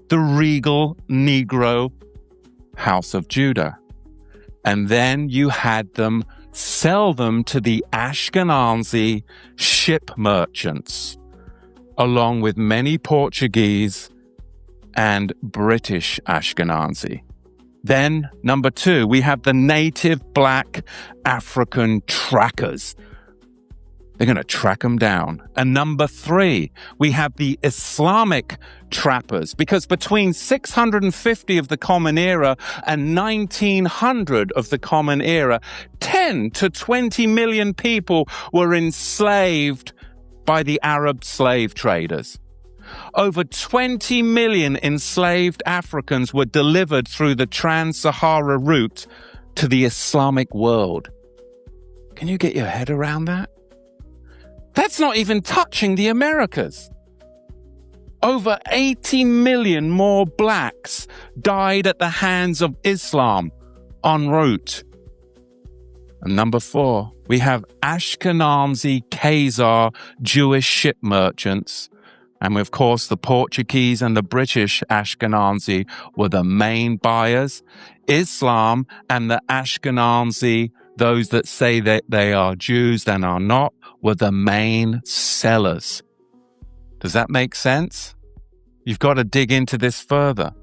the regal Negro House of Judah. And then you had them sell them to the Ashkenazi ship merchants, along with many Portuguese and British Ashkenazi. Then, number 2, we have the native black African trackers. They're going to track them down. And number 3, we have the Islamic trappers, because between 650 of the Common Era and 1900 of the Common Era, 10 to 20 million people were enslaved by the Arab slave traders. Over 20 million enslaved Africans were delivered through the Trans-Sahara route to the Islamic world. Can you get your head around that? That's not even touching the Americas. Over 80 million more blacks died at the hands of Islam en route. And number 4, we have Ashkenazi Khazar Jewish ship merchants. And of course, the Portuguese and the British Ashkenazi were the main buyers. Islam and the Ashkenazi, those that say that they are Jews and are not, were the main sellers. Does that make sense? You've got to dig into this further.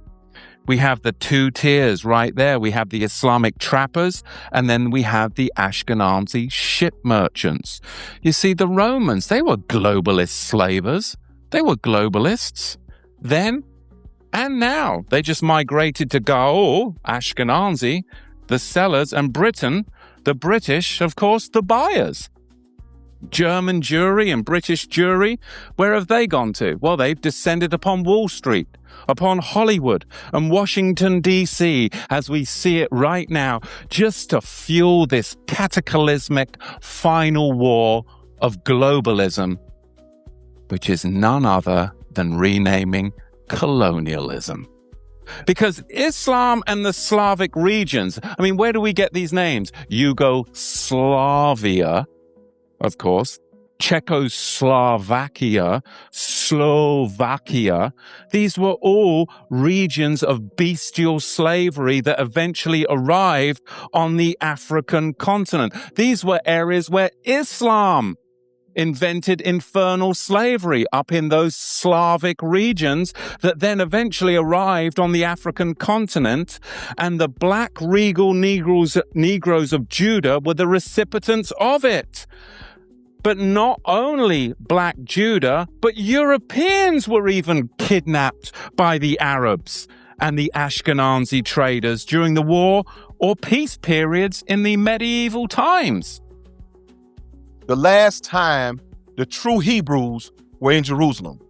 We have the 2 tiers right there. We have the Islamic trappers, and then we have the Ashkenazi ship merchants. You see, the Romans, they were globalist slavers. They were globalists then and now. They just migrated to Gaul, Ashkenazi, the sellers, and Britain, the British, of course, the buyers. German Jewry and British Jewry, where have they gone to? Well, they've descended upon Wall Street, upon Hollywood and Washington, D.C., as we see it right now, just to fuel this cataclysmic final war of globalism, which is none other than renaming colonialism. Because Islam and the Slavic regions, I mean, where do we get these names? Yugoslavia, of course, Czechoslovakia, Slovakia. These were all regions of bestial slavery that eventually arrived on the African continent. These were areas where Islam invented infernal slavery up in those Slavic regions that then eventually arrived on the African continent, and the black regal Negroes of Judah were the recipients of it. But not only black Judah, but Europeans were even kidnapped by the Arabs and the Ashkenazi traders during the war or peace periods in the medieval times. The last time the true Hebrews were in Jerusalem,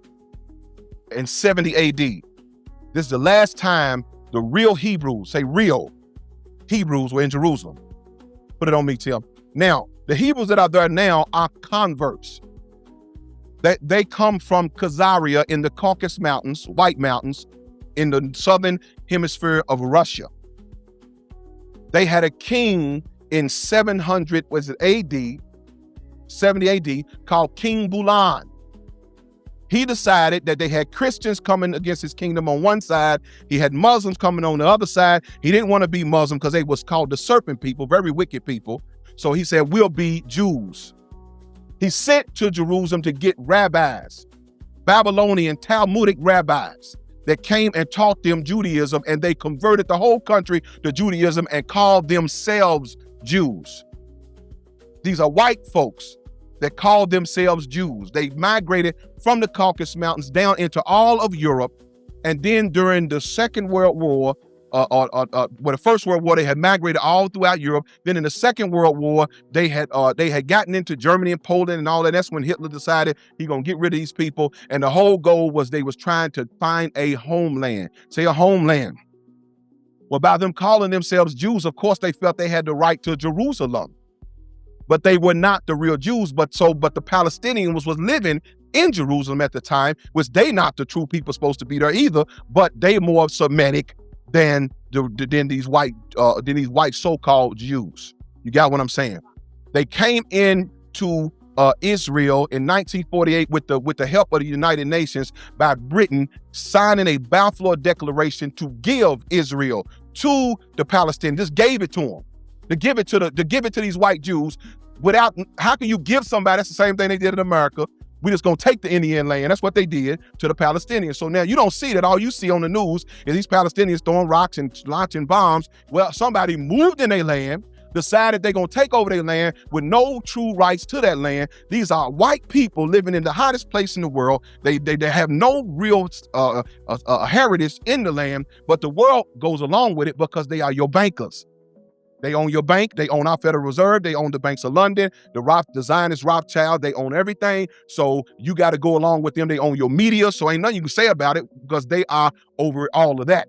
in 70 AD. This is the last time the real Hebrews, say real Hebrews, were in Jerusalem. Put it on me, Tim. Now, the Hebrews that are there now are converts. They come from Khazaria in the Caucasus Mountains, White Mountains, in the southern hemisphere of Russia. They had a king in 700, was it AD, 70 AD, called King Bulan. He decided that they had Christians coming against his kingdom on one side. He had Muslims coming on the other side. He didn't want to be Muslim because they was called the serpent people, very wicked people. So he said, we'll be Jews. He sent to Jerusalem to get rabbis, Babylonian Talmudic rabbis that came and taught them Judaism, and they converted the whole country to Judaism and called themselves Jews. These are white folks that called themselves Jews. They migrated from the Caucasus Mountains down into all of Europe. And then during the Second World War, the First World War, they had migrated all throughout Europe. Then in the Second World War, they had gotten into Germany and Poland and all that. That's when Hitler decided he's gonna get rid of these people. And the whole goal was they was trying to find a homeland, say a homeland. Well, by them calling themselves Jews, of course, they felt they had the right to Jerusalem. But they were not the real Jews. But the Palestinians was living in Jerusalem at the time, which they not the true people supposed to be there either, but they more Semitic than these white so-called Jews. You got what I'm saying? They came into Israel in 1948 with the help of the United Nations by Britain signing a Balfour Declaration to give Israel to the Palestinians. Just gave it to them. To give it to these white Jews without, how can you give somebody, that's the same thing they did in America. We just gonna take the Indian land. That's what they did to the Palestinians. So now you don't see that. All you see on the news is these Palestinians throwing rocks and launching bombs. Well, somebody moved in their land, decided they're gonna take over their land with no true rights to that land. These are white people living in the hottest place in the world. They have no real heritage in the land, but the world goes along with it because they are your bankers. They own your bank. They own our Federal Reserve. They own the banks of London. The Zionist Rothschild. They own everything. So you got to go along with them. They own your media. So ain't nothing you can say about it because they are over all of that.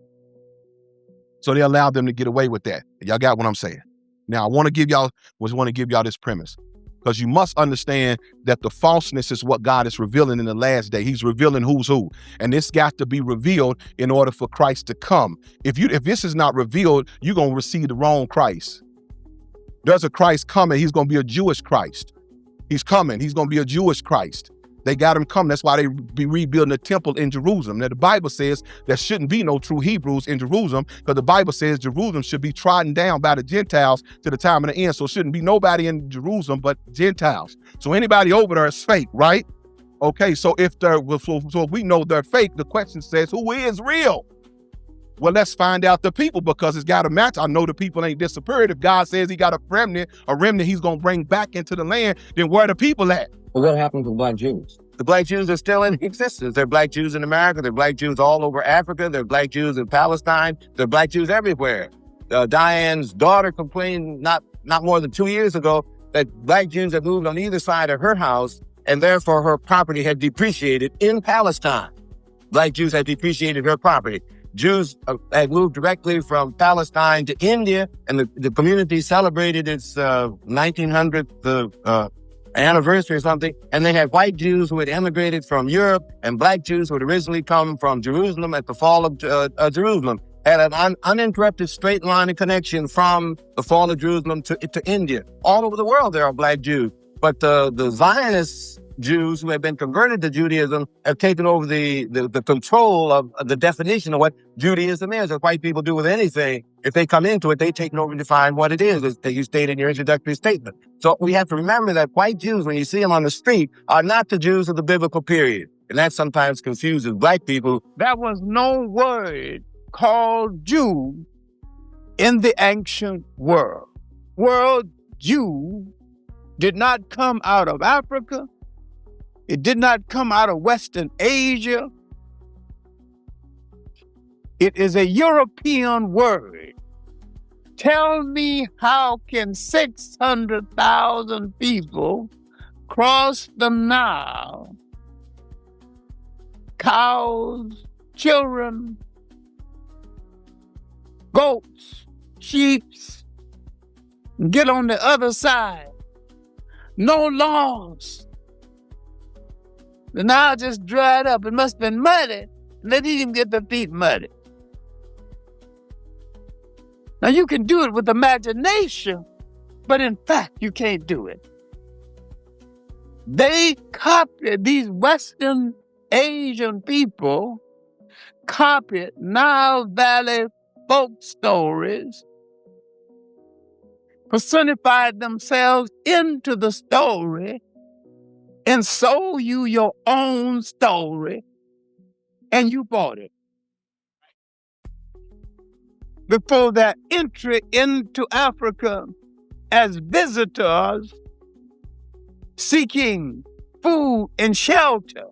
So they allowed them to get away with that. Y'all got what I'm saying? Now I want to give y'all this premise. because you must understand that the falseness is what God is revealing in the last day. He's revealing who's who, and it's got to be revealed in order for Christ to come. If this is not revealed, you're going to receive the wrong Christ. There's a Christ coming. He's going to be a Jewish Christ. He's coming. He's going to be a Jewish Christ. They got him coming. That's why they be rebuilding the temple in Jerusalem. Now, the Bible says there shouldn't be no true Hebrews in Jerusalem, because the Bible says Jerusalem should be trodden down by the Gentiles to the time of the end. So it shouldn't be nobody in Jerusalem but Gentiles. So anybody over there is fake, right? Okay, so if we know they're fake, the question says, who is real? Well, let's find out the people, because it's got to match. I know the people ain't disappeared. If God says he got a remnant he's going to bring back into the land, then where are the people at? Well, what happened to black Jews? The black Jews are still in existence. There are black Jews in America. There are black Jews all over Africa. There are black Jews in Palestine. There are black Jews everywhere. Diane's daughter complained not more than 2 years ago that black Jews had moved on either side of her house, and therefore her property had depreciated in Palestine. Black Jews had depreciated her property. Jews had moved directly from Palestine to India, and the community celebrated its 1900th anniversary or something, and they had white Jews who had emigrated from Europe and black Jews who had originally come from Jerusalem at the fall of Jerusalem, had an uninterrupted straight line of connection from the fall of Jerusalem to India. All over the world there are black Jews, but the Zionist Jews who have been converted to Judaism have taken over the control of the definition of what Judaism is. As white people do with anything, if they come into it, they take over and define what it is, as you stated in your introductory statement. So we have to remember that white Jews, when you see them on the street, are not the Jews of the biblical period. And that sometimes confuses black people. There was no word called Jew in the ancient world. Word Jew did not come out of Africa. It did not come out of Western Asia. It is a European word. Tell me, how can 600,000 people cross the Nile? Cows, children, goats, sheep, get on the other side. No laws. The Nile just dried up. It must have been muddy. They didn't even get their feet muddy. Now, you can do it with imagination, but in fact, you can't do it. They copied, these Western Asian people copied Nile Valley folk stories, personified themselves into the story, and sold you your own story, and you bought it. Before their entry into Africa as visitors seeking food and shelter,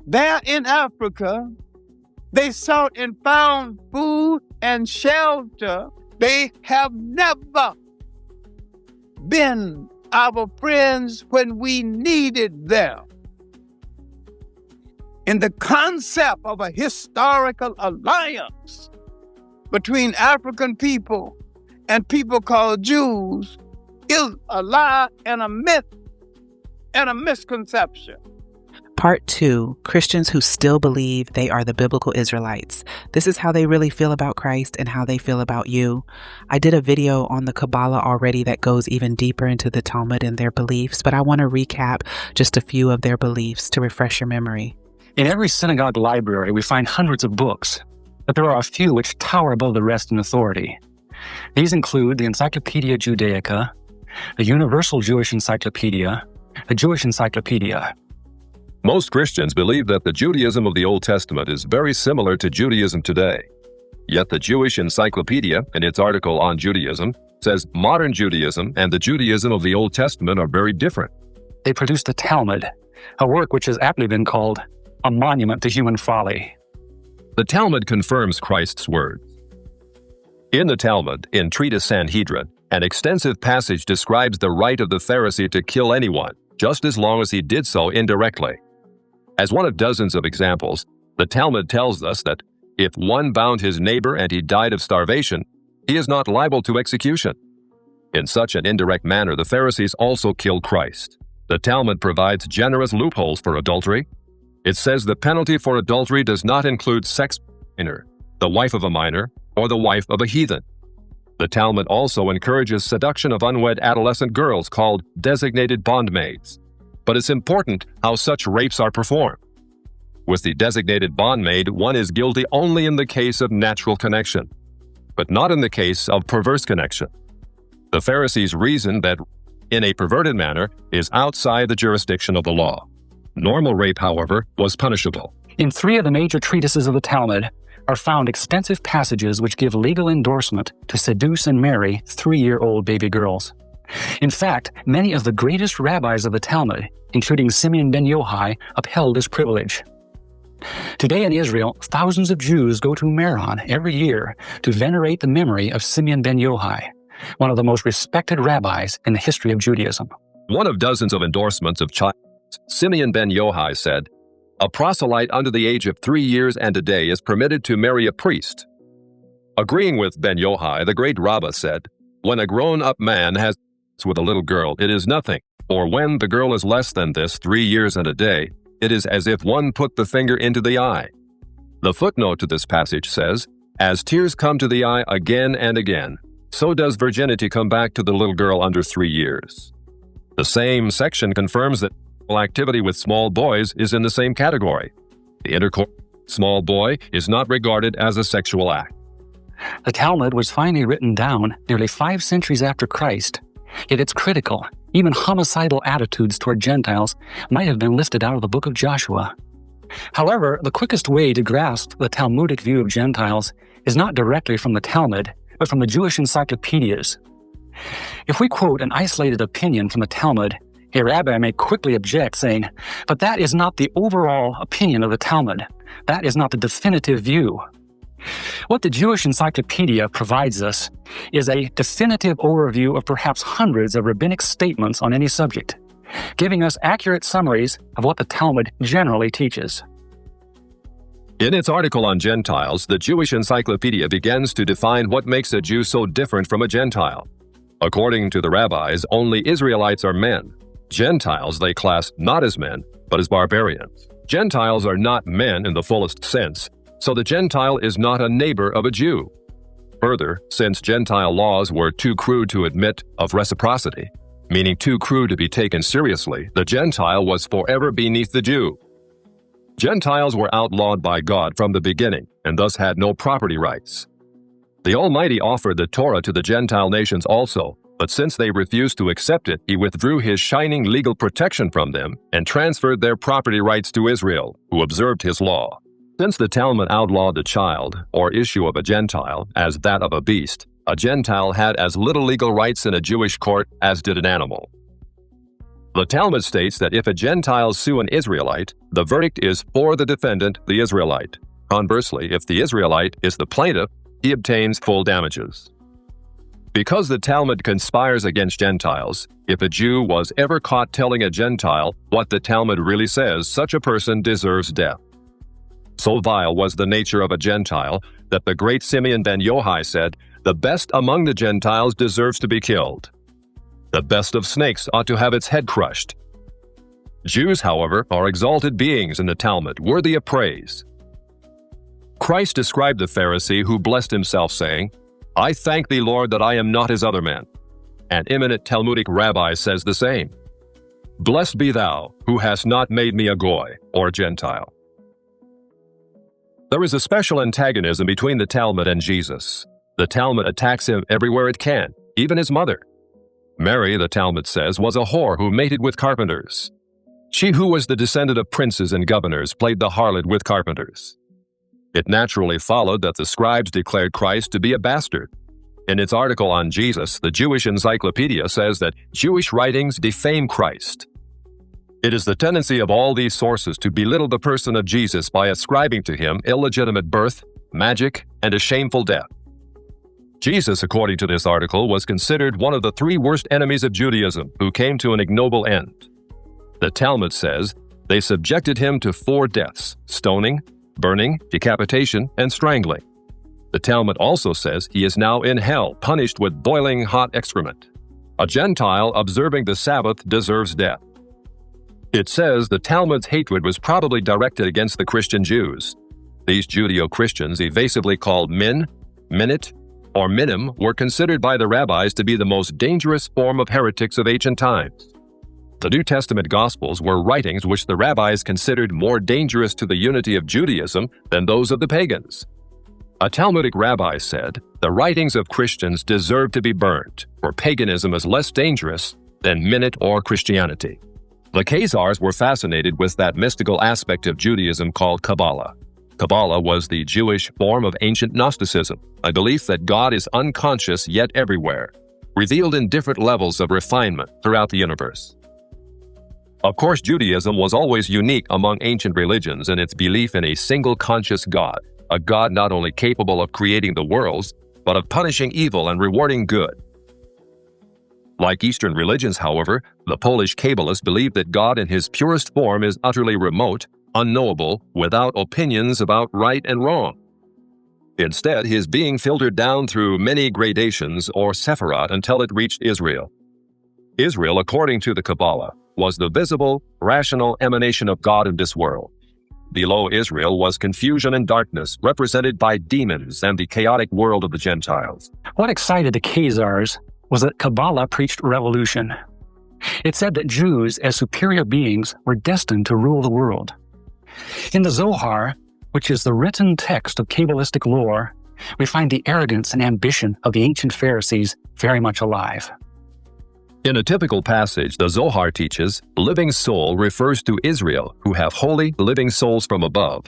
there in Africa, they sought and found food and shelter. They have never been our friends when we needed them. In the concept of a historical alliance between African people and people called Jews is a lie and a myth and a misconception. Part 2, Christians who still believe they are the biblical Israelites. This is how they really feel about Christ and how they feel about you. I did a video on the Kabbalah already that goes even deeper into the Talmud and their beliefs, but I want to recap just a few of their beliefs to refresh your memory. In every synagogue library, we find hundreds of books, but there are a few which tower above the rest in authority. These include the Encyclopedia Judaica, the Universal Jewish Encyclopedia, the Jewish Encyclopedia. Most Christians believe that the Judaism of the Old Testament is very similar to Judaism today. Yet the Jewish Encyclopedia, in its article on Judaism, says modern Judaism and the Judaism of the Old Testament are very different. They produced the Talmud, a work which has aptly been called a monument to human folly. The Talmud confirms Christ's words. In the Talmud, in Treatise Sanhedrin, an extensive passage describes the right of the Pharisee to kill anyone, just as long as he did so indirectly. As one of dozens of examples, the Talmud tells us that if one bound his neighbor and he died of starvation, he is not liable to execution. In such an indirect manner, the Pharisees also killed Christ. The Talmud provides generous loopholes for adultery. It says the penalty for adultery does not include sex with a minor, the wife of a minor, or the wife of a heathen. The Talmud also encourages seduction of unwed adolescent girls called designated bondmaids. But it's important how such rapes are performed. With the designated bondmaid, one is guilty only in the case of natural connection, but not in the case of perverse connection. The Pharisees reasoned that in a perverted manner is outside the jurisdiction of the law. Normal rape, however, was punishable. In 3 of the major treatises of the Talmud are found extensive passages which give legal endorsement to seduce and marry 3-year-old baby girls. In fact, many of the greatest rabbis of the Talmud, including Simeon ben Yochai, upheld this privilege. Today in Israel, thousands of Jews go to Meron every year to venerate the memory of Simeon ben Yochai, one of the most respected rabbis in the history of Judaism. One of dozens of endorsements of child, Simeon ben Yochai said, "A proselyte under the age of 3 years and a day is permitted to marry a priest." Agreeing with ben Yochai, the great rabbah said, "When a grown-up man has sex with a little girl, it is nothing, or when the girl is less than this, 3 years and a day, it is as if one put the finger into the eye." The footnote to this passage says, "As tears come to the eye again and again, so does virginity come back to the little girl under 3 years." The same section confirms that activity with small boys is in the same category. The intercourse with a small boy is not regarded as a sexual act. The Talmud was finally written down nearly 5 centuries after Christ, yet its critical, even homicidal attitudes toward Gentiles might have been lifted out of the book of Joshua. However, the quickest way to grasp the Talmudic view of Gentiles is not directly from the Talmud, but from the Jewish encyclopedias. If we quote an isolated opinion from the Talmud, a rabbi may quickly object, saying, "But that is not the overall opinion of the Talmud. That is not the definitive view." What the Jewish Encyclopedia provides us is a definitive overview of perhaps hundreds of rabbinic statements on any subject, giving us accurate summaries of what the Talmud generally teaches. In its article on Gentiles, the Jewish Encyclopedia begins to define what makes a Jew so different from a Gentile. According to the rabbis, only Israelites are men. Gentiles they class not as men, but as barbarians. Gentiles are not men in the fullest sense, so the Gentile is not a neighbor of a Jew. Further, since Gentile laws were too crude to admit of reciprocity, meaning too crude to be taken seriously, the Gentile was forever beneath the Jew. Gentiles were outlawed by God from the beginning, and thus had no property rights. The Almighty offered the Torah to the Gentile nations also, but since they refused to accept it, he withdrew his shining legal protection from them and transferred their property rights to Israel, who observed his law. Since the Talmud outlawed the child, or issue of a Gentile, as that of a beast, a Gentile had as little legal rights in a Jewish court as did an animal. The Talmud states that if a Gentile sue an Israelite, the verdict is for the defendant, the Israelite. Conversely, if the Israelite is the plaintiff, he obtains full damages. Because the Talmud conspires against Gentiles, if a Jew was ever caught telling a Gentile what the Talmud really says, such a person deserves death. So vile was the nature of a Gentile that the great Simeon ben Yochai said, "The best among the Gentiles deserves to be killed. The best of snakes ought to have its head crushed." Jews, however, are exalted beings in the Talmud, worthy of praise. Christ described the Pharisee who blessed himself, saying, "I thank thee, Lord, that I am not as other men." An eminent Talmudic rabbi says the same. "Blessed be thou, who hast not made me a goy, or Gentile." There is a special antagonism between the Talmud and Jesus. The Talmud attacks him everywhere it can, even his mother. Mary, the Talmud says, was a whore who mated with carpenters. She who was the descendant of princes and governors played the harlot with carpenters. It naturally followed that the scribes declared Christ to be a bastard. In its article on Jesus, the Jewish Encyclopedia says that Jewish writings defame Christ. It is the tendency of all these sources to belittle the person of Jesus by ascribing to him illegitimate birth, magic, and a shameful death. Jesus, according to this article, was considered one of the 3 worst enemies of Judaism who came to an ignoble end. The Talmud says they subjected him to 4 deaths: stoning, burning, decapitation, and strangling. The Talmud also says he is now in hell, punished with boiling hot excrement. A Gentile observing the Sabbath deserves death. It says the Talmud's hatred was probably directed against the Christian Jews. These Judeo-Christians, evasively called min, minute, or minim, were considered by the rabbis to be the most dangerous form of heretics of ancient times. The New Testament Gospels were writings which the rabbis considered more dangerous to the unity of Judaism than those of the pagans. A Talmudic rabbi said, the writings of Christians deserve to be burned, for paganism is less dangerous than minute or Christianity. The Khazars were fascinated with that mystical aspect of Judaism called Kabbalah. Kabbalah was the Jewish form of ancient Gnosticism, a belief that God is unconscious yet everywhere, revealed in different levels of refinement throughout the universe. Of course, Judaism was always unique among ancient religions in its belief in a single conscious God, a God not only capable of creating the worlds, but of punishing evil and rewarding good. Like Eastern religions, however, the Polish Kabbalists believe that God in his purest form is utterly remote, unknowable, without opinions about right and wrong. Instead, his being filtered down through many gradations or sephirot until it reached Israel. Israel, according to the Kabbalah, was the visible, rational emanation of God in this world. Below Israel was confusion and darkness, represented by demons and the chaotic world of the Gentiles. What excited the Khazars was that Kabbalah preached revolution. It said that Jews, as superior beings, were destined to rule the world. In the Zohar, which is the written text of Kabbalistic lore, we find the arrogance and ambition of the ancient Pharisees very much alive. In a typical passage, the Zohar teaches, living soul refers to Israel, who have holy, living souls from above,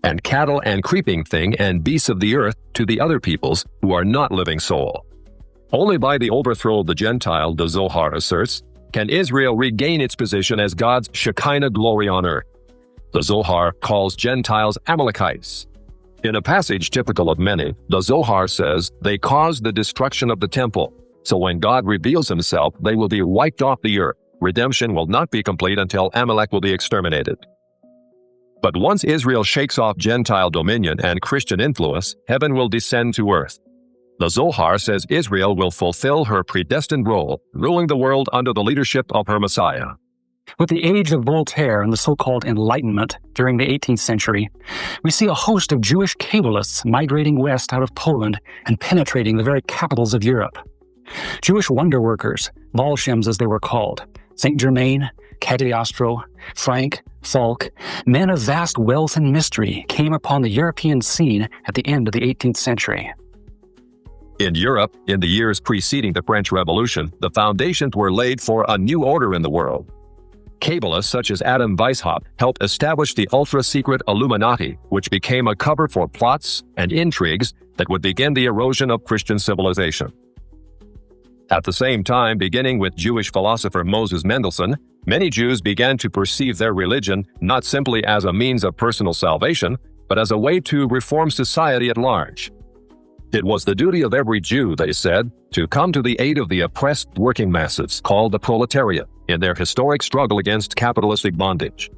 and cattle and creeping thing and beasts of the earth to the other peoples who are not living soul. Only by the overthrow of the Gentile, the Zohar asserts, can Israel regain its position as God's Shekinah glory on earth. The Zohar calls Gentiles Amalekites. In a passage typical of many, the Zohar says they caused the destruction of the temple. So when God reveals himself, they will be wiped off the earth. Redemption will not be complete until Amalek will be exterminated. But once Israel shakes off Gentile dominion and Christian influence, heaven will descend to earth. The Zohar says Israel will fulfill her predestined role, ruling the world under the leadership of her Messiah. With the age of Voltaire and the so-called Enlightenment during the 18th century, we see a host of Jewish Kabbalists migrating west out of Poland and penetrating the very capitals of Europe. Jewish wonder workers, Volshems as they were called, Saint Germain, Cagliostro, Frank, Falk, men of vast wealth and mystery came upon the European scene at the end of the 18th century. In Europe, in the years preceding the French Revolution, the foundations were laid for a new order in the world. Kabbalists such as Adam Weishaupt helped establish the ultra-secret Illuminati, which became a cover for plots and intrigues that would begin the erosion of Christian civilization. At the same time, beginning with Jewish philosopher Moses Mendelssohn, many Jews began to perceive their religion not simply as a means of personal salvation, but as a way to reform society at large. It was the duty of every Jew, they said, to come to the aid of the oppressed working masses, called the proletariat, in their historic struggle against capitalistic bondage.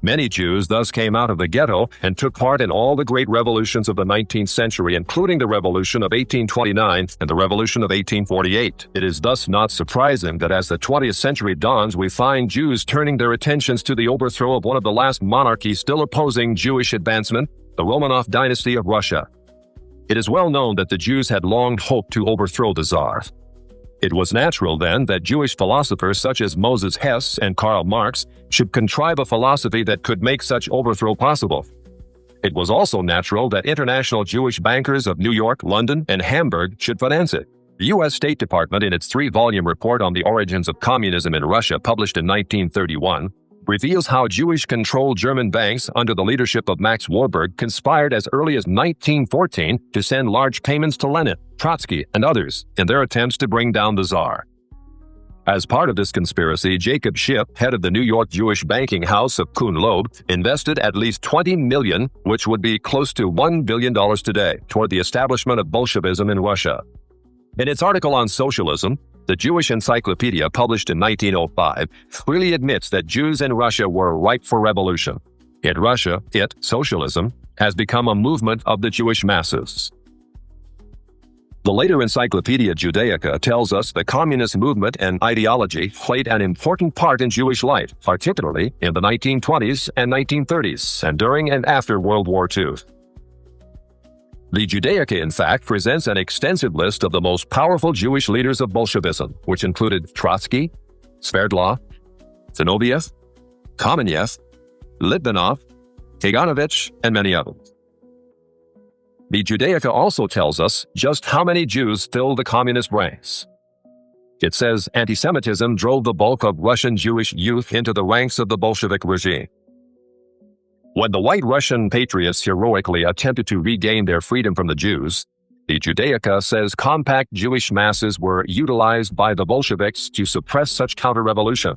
Many Jews thus came out of the ghetto and took part in all the great revolutions of the 19th century, including the Revolution of 1829 and the Revolution of 1848. It is thus not surprising that as the 20th century dawns, we find Jews turning their attentions to the overthrow of one of the last monarchies still opposing Jewish advancement, the Romanov dynasty of Russia. It is well known that the Jews had long hoped to overthrow the Tsar. It was natural, then, that Jewish philosophers such as Moses Hess and Karl Marx should contrive a philosophy that could make such overthrow possible. It was also natural that international Jewish bankers of New York, London, and Hamburg should finance it. The U.S. State Department, in its 3-volume report on the origins of communism in Russia, published in 1931, reveals how Jewish-controlled German banks under the leadership of Max Warburg conspired as early as 1914 to send large payments to Lenin, Trotsky, and others in their attempts to bring down the Tsar. As part of this conspiracy, Jacob Schiff, head of the New York Jewish banking house of Kuhn Loeb, invested at least $20 million, which would be close to $1 billion today, toward the establishment of Bolshevism in Russia. In its article on socialism, the Jewish Encyclopedia, published in 1905, clearly admits that Jews in Russia were ripe for revolution. In Russia, socialism, has become a movement of the Jewish masses. The later Encyclopedia Judaica tells us the communist movement and ideology played an important part in Jewish life, particularly in the 1920s and 1930s, and during and after World War II. The Judaica, in fact, presents an extensive list of the most powerful Jewish leaders of Bolshevism, which included Trotsky, Sverdlov, Zinoviev, Kamenev, Litvinov, Kaganovich, and many others. The Judaica also tells us just how many Jews filled the communist ranks. It says anti-Semitism drove the bulk of Russian Jewish youth into the ranks of the Bolshevik regime. When the White Russian patriots heroically attempted to regain their freedom from the Jews, the Judaica says compact Jewish masses were utilized by the Bolsheviks to suppress such counter-revolution.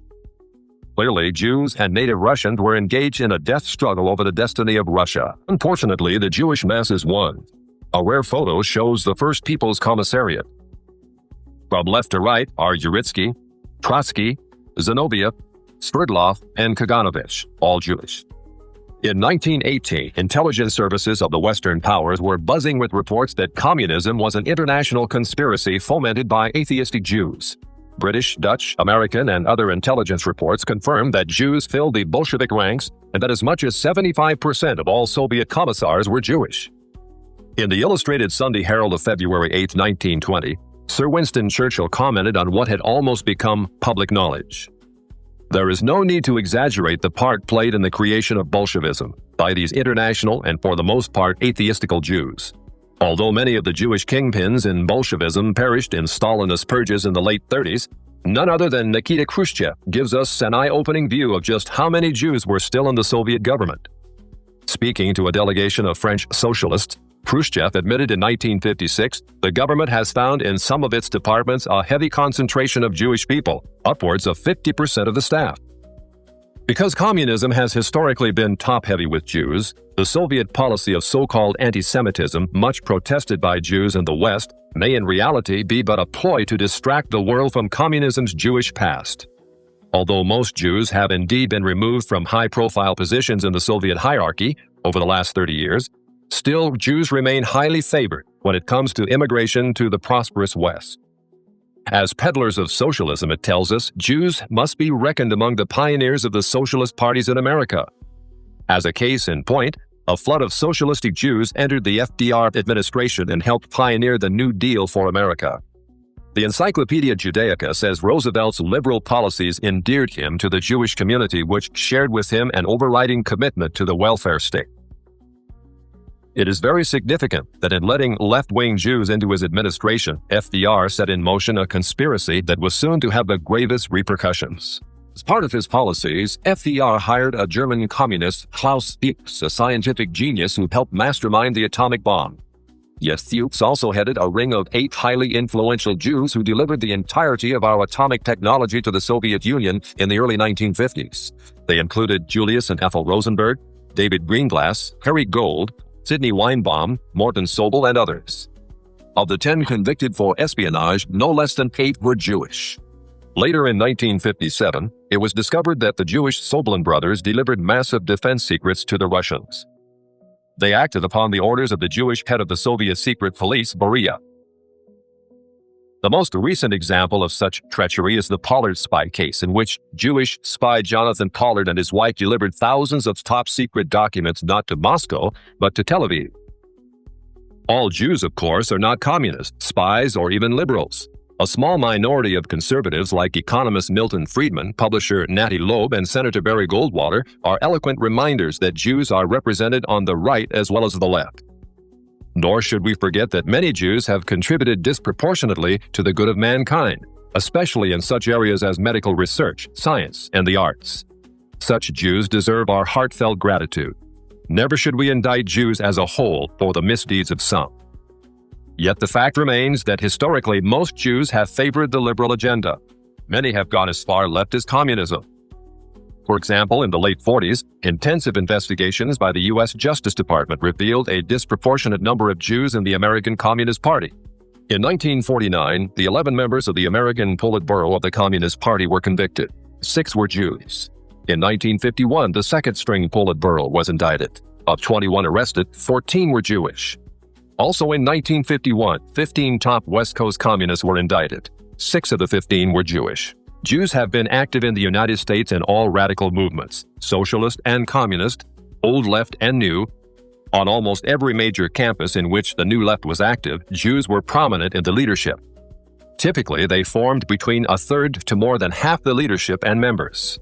Clearly, Jews and native Russians were engaged in a death struggle over the destiny of Russia. Unfortunately, the Jewish masses won. A rare photo shows the First People's Commissariat. From left to right are Uritsky, Trotsky, Zinoviev, Sverdlov, and Kaganovich, all Jewish. In 1918, intelligence services of the Western powers were buzzing with reports that communism was an international conspiracy fomented by atheistic Jews. British, Dutch, American, and other intelligence reports confirmed that Jews filled the Bolshevik ranks and that as much as 75% of all Soviet commissars were Jewish. In the Illustrated Sunday Herald of February 8, 1920, Sir Winston Churchill commented on what had almost become public knowledge. There is no need to exaggerate the part played in the creation of Bolshevism by these international and for the most part atheistical Jews. Although many of the Jewish kingpins in Bolshevism perished in Stalinist purges in the late 30s, none other than Nikita Khrushchev gives us an eye-opening view of just how many Jews were still in the Soviet government. Speaking to a delegation of French socialists, Khrushchev admitted in 1956 the government has found in some of its departments a heavy concentration of Jewish people, upwards of 50% of the staff. Because communism has historically been top-heavy with Jews, the Soviet policy of so-called anti-Semitism, much protested by Jews in the West, may in reality be but a ploy to distract the world from communism's Jewish past. Although most Jews have indeed been removed from high-profile positions in the Soviet hierarchy over the last 30 years, still Jews remain highly favored when it comes to immigration to the prosperous West. As peddlers of socialism, it tells us, Jews must be reckoned among the pioneers of the socialist parties in America. As a case in point, a flood of socialistic Jews entered the FDR administration and helped pioneer the New Deal for America. The Encyclopedia Judaica says Roosevelt's liberal policies endeared him to the Jewish community, which shared with him an overriding commitment to the welfare state. It is very significant that in letting left-wing Jews into his administration, FDR set in motion a conspiracy that was soon to have the gravest repercussions. As part of his policies, FDR hired a German communist, Klaus Fuchs, a scientific genius who helped mastermind the atomic bomb. Yet Fuchs also headed a ring of 8 highly influential Jews who delivered the entirety of our atomic technology to the Soviet Union in the early 1950s. They included Julius and Ethel Rosenberg, David Greenglass, Harry Gold, Sidney Weinbaum, Morton Sobel, and others. Of the 10 convicted for espionage, no less than 8 were Jewish. Later in 1957, it was discovered that the Jewish Soblin brothers delivered massive defense secrets to the Russians. They acted upon the orders of the Jewish head of the Soviet secret police, Beria. The most recent example of such treachery is the Pollard spy case, in which Jewish spy Jonathan Pollard and his wife delivered thousands of top-secret documents not to Moscow, but to Tel Aviv. All Jews, of course, are not communists, spies, or even liberals. A small minority of conservatives like economist Milton Friedman, publisher Natty Loeb, and Senator Barry Goldwater are eloquent reminders that Jews are represented on the right as well as the left. Nor should we forget that many Jews have contributed disproportionately to the good of mankind, especially in such areas as medical research, science, and the arts. Such Jews deserve our heartfelt gratitude. Never should we indict Jews as a whole for the misdeeds of some. Yet the fact remains that historically most Jews have favored the liberal agenda. Many have gone as far left as communism. For example, in the late 40s, intensive investigations by the U.S. Justice Department revealed a disproportionate number of Jews in the American Communist Party. In 1949, the 11 members of the American Politburo of the Communist Party were convicted. 6 were Jews. In 1951, the second-string Politburo was indicted. Of 21 arrested, 14 were Jewish. Also in 1951, 15 top West Coast communists were indicted. 6 of the 15 were Jewish. Jews have been active in the United States in all radical movements, socialist and communist, old left and new. On almost every major campus in which the new left was active, Jews were prominent in the leadership. Typically, they formed between a third to more than half the leadership and members.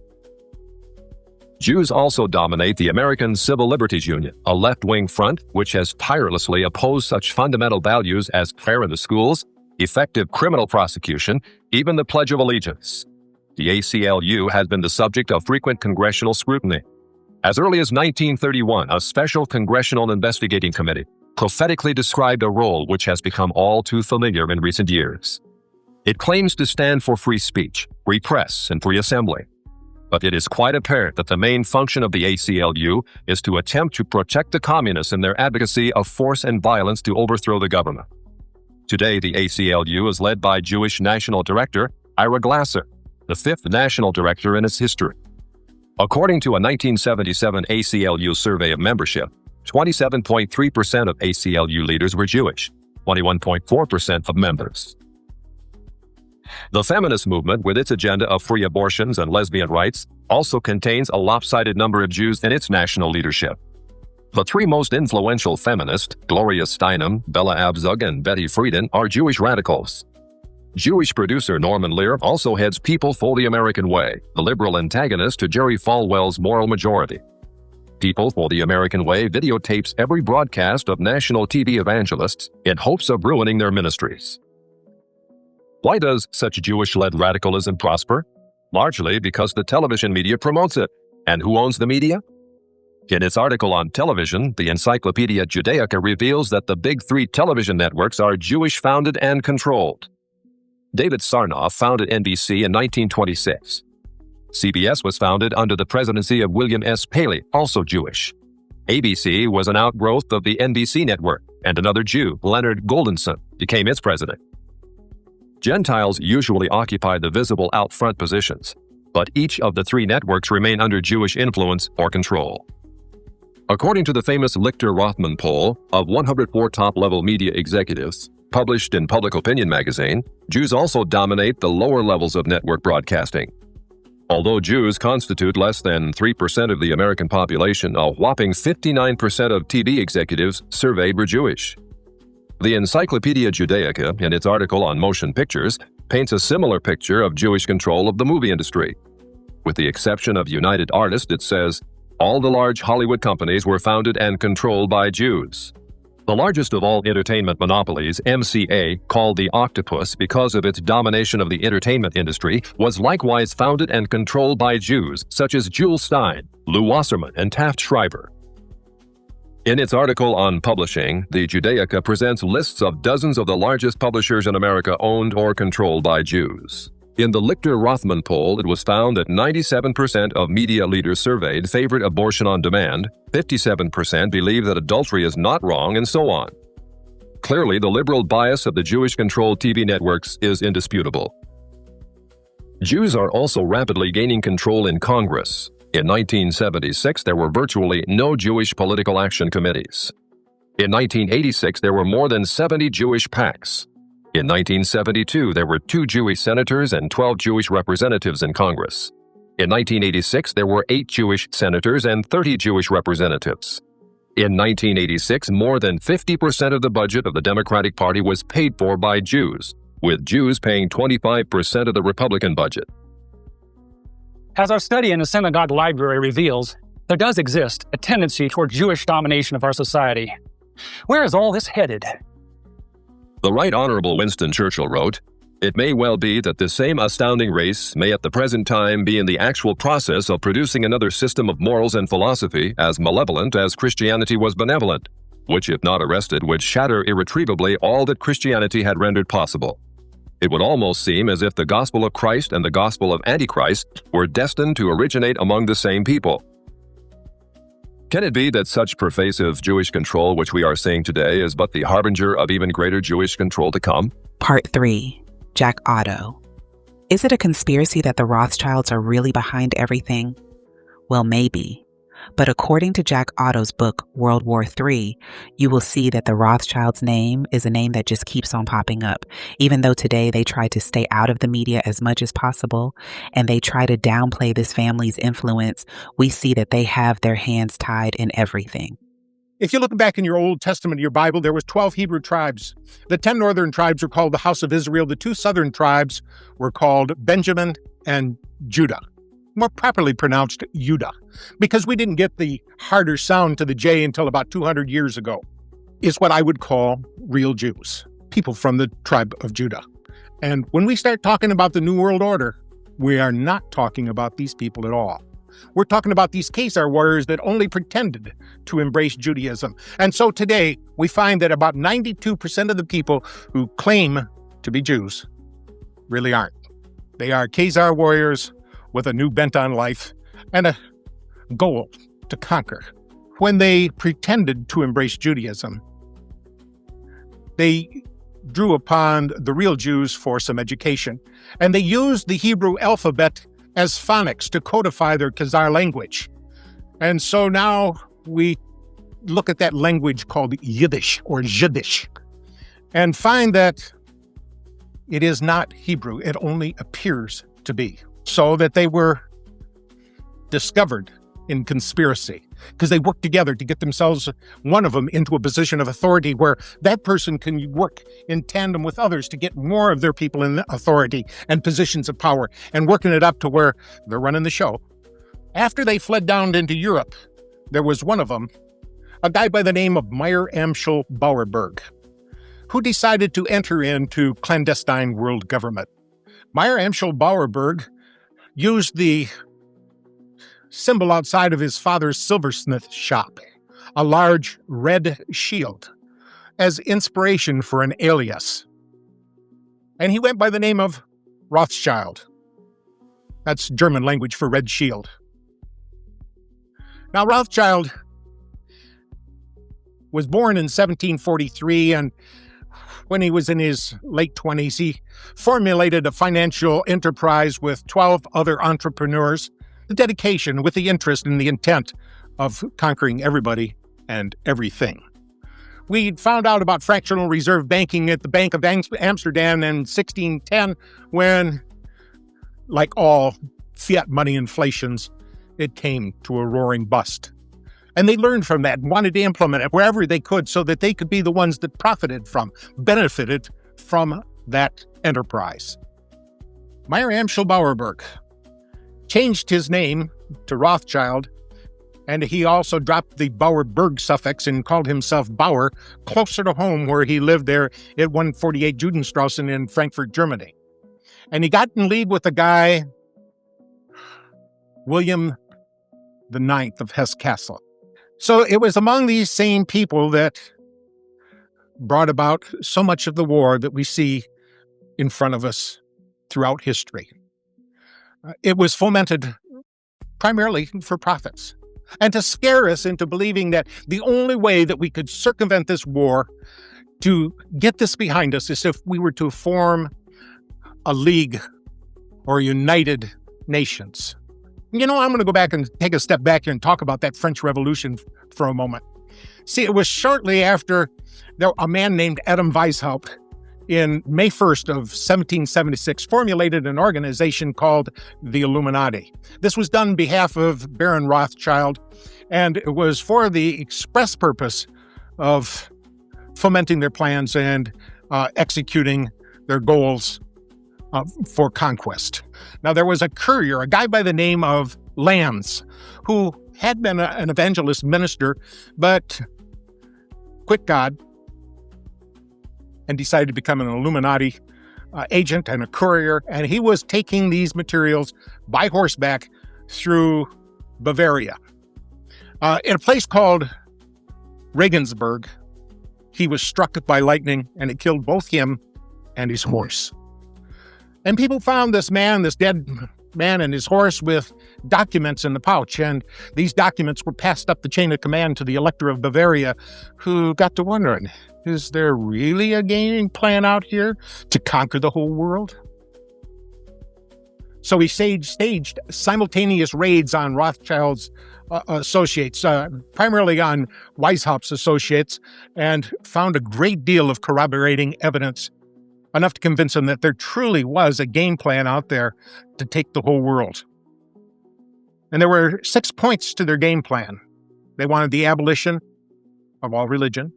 Jews also dominate the American Civil Liberties Union, a left-wing front which has tirelessly opposed such fundamental values as prayer in the schools, effective criminal prosecution, even the Pledge of Allegiance. The ACLU has been the subject of frequent congressional scrutiny. As early as 1931, a special congressional investigating committee prophetically described a role which has become all too familiar in recent years. It claims to stand for free speech, free press, and free assembly. But it is quite apparent that the main function of the ACLU is to attempt to protect the communists in their advocacy of force and violence to overthrow the government. Today, the ACLU is led by Jewish National Director Ira Glasser, the 5th national director in its history. According to a 1977 ACLU survey of membership, 27.3% of ACLU leaders were Jewish, 21.4% of members. The feminist movement, with its agenda of free abortions and lesbian rights, also contains a lopsided number of Jews in its national leadership. The 3 most influential feminists, Gloria Steinem, Bella Abzug, and Betty Friedan, are Jewish radicals. Jewish producer Norman Lear also heads People for the American Way, the liberal antagonist to Jerry Falwell's Moral Majority. People for the American Way videotapes every broadcast of national TV evangelists in hopes of ruining their ministries. Why does such Jewish-led radicalism prosper? Largely because the television media promotes it. And who owns the media? In its article on television, the Encyclopedia Judaica reveals that the big 3 television networks are Jewish-founded and controlled. David Sarnoff founded NBC in 1926. CBS was founded under the presidency of William S. Paley, also Jewish. ABC was an outgrowth of the NBC network, and another Jew, Leonard Goldenson, became its president. Gentiles usually occupy the visible out-front positions, but each of the 3 networks remain under Jewish influence or control. According to the famous Lichter-Rothman poll of 104 top-level media executives, published in Public Opinion magazine, Jews also dominate the lower levels of network broadcasting. Although Jews constitute less than 3% of the American population, a whopping 59% of TV executives surveyed were Jewish. The Encyclopedia Judaica, in its article on motion pictures, paints a similar picture of Jewish control of the movie industry. With the exception of United Artists, it says, all the large Hollywood companies were founded and controlled by Jews. The largest of all entertainment monopolies, MCA, called the Octopus because of its domination of the entertainment industry, was likewise founded and controlled by Jews such as Jules Stein, Lew Wasserman, and Taft Schreiber. In its article on publishing, the Judaica presents lists of dozens of the largest publishers in America owned or controlled by Jews. In the Lichter-Rothman poll, it was found that 97% of media leaders surveyed favored abortion on demand, 57% believe that adultery is not wrong, and so on. Clearly, the liberal bias of the Jewish-controlled TV networks is indisputable. Jews are also rapidly gaining control in Congress. In 1976, there were virtually no Jewish political action committees. In 1986, there were more than 70 Jewish PACs. In 1972, there were 2 Jewish senators and 12 Jewish representatives in Congress. In 1986, there were 8 Jewish senators and 30 Jewish representatives. In 1986, more than 50% of the budget of the Democratic Party was paid for by Jews, with Jews paying 25% of the Republican budget. As our study in the synagogue library reveals, there does exist a tendency toward Jewish domination of our society. Where is all this headed? The Right Honorable Winston Churchill wrote, "It may well be that the same astounding race may at the present time be in the actual process of producing another system of morals and philosophy as malevolent as Christianity was benevolent, which, if not arrested, would shatter irretrievably all that Christianity had rendered possible. It would almost seem as if the gospel of Christ and the gospel of Antichrist were destined to originate among the same people." Can it be that such pervasive Jewish control which we are seeing today is but the harbinger of even greater Jewish control to come? Part 3. Jack Otto. Is it a conspiracy that the Rothschilds are really behind everything? Well, maybe. But according to Jack Otto's book, World War III, you will see that the Rothschilds' name is a name that just keeps on popping up. Even though today they try to stay out of the media as much as possible, and they try to downplay this family's influence, we see that they have their hands tied in everything. If you look back in your Old Testament, your Bible, there was 12 Hebrew tribes. The 10 northern tribes were called the House of Israel. The 2 southern tribes were called Benjamin and Judah. More properly pronounced Judah, because we didn't get the harder sound to the J until about 200 years ago, is what I would call real Jews, people from the tribe of Judah. And when we start talking about the New World Order, we are not talking about these people at all. We're talking about these Khazar warriors that only pretended to embrace Judaism. And so today, we find that about 92% of the people who claim to be Jews really aren't. They are Khazar warriors with a new bent on life and a goal to conquer. When they pretended to embrace Judaism, they drew upon the real Jews for some education, and they used the Hebrew alphabet as phonics to codify their Khazar language. And so now we look at that language called Yiddish or Jiddish and find that it is not Hebrew. It only appears to be. So that they were discovered in conspiracy because they worked together to get themselves, one of them, into a position of authority where that person can work in tandem with others to get more of their people in authority and positions of power and working it up to where they're running the show. After they fled down into Europe, there was one of them, a guy by the name of Meyer Amschel Bauerberg, who decided to enter into clandestine world government. Meyer Amschel Bauerberg used the symbol outside of his father's silversmith shop, a large red shield, as inspiration for an alias. And he went by the name of Rothschild. That's German language for red shield. Now, Rothschild was born in 1743, and when he was in his late 20s, he formulated a financial enterprise with 12 other entrepreneurs, the dedication with the interest and the intent of conquering everybody and everything. We found out about fractional reserve banking at the Bank of Amsterdam in 1610 when, like all fiat money inflations, it came to a roaring bust. And they learned from that and wanted to implement it wherever they could so that they could be the ones that benefited from that enterprise. Meyer Amschel Bauerberg changed his name to Rothschild, and he also dropped the Bauerberg suffix and called himself Bauer, closer to home where he lived there at 148 Judenstrassen in Frankfurt, Germany. And he got in league with a guy, William IX of Hesse-Kassel. So it was among these same people that brought about so much of the war that we see in front of us throughout history. It was fomented primarily for profits and to scare us into believing that the only way that we could circumvent this war, to get this behind us, is if we were to form a league or United Nations. You know, I'm going to go back and take a step back here and talk about that French Revolution for a moment. See, it was shortly after a man named Adam Weishaupt in May 1st of 1776 formulated an organization called the Illuminati. This was done on behalf of Baron Rothschild, and it was for the express purpose of fomenting their plans and executing their goals for conquest. Now, there was a courier, a guy by the name of Lanz, who had been an evangelist minister, but quit God and decided to become an Illuminati agent and a courier. And he was taking these materials by horseback through Bavaria. In a place called Regensburg, he was struck by lightning, and it killed both him and his horse. And people found this dead man and his horse with documents in the pouch. And these documents were passed up the chain of command to the Elector of Bavaria, who got to wondering, is there really a game plan out here to conquer the whole world? So he staged simultaneous raids on Rothschild's associates, primarily on Weishaupt's associates, and found a great deal of corroborating evidence, enough to convince him that there truly was a game plan out there to take the whole world. And there were 6 points to their game plan. They wanted the abolition of all religion,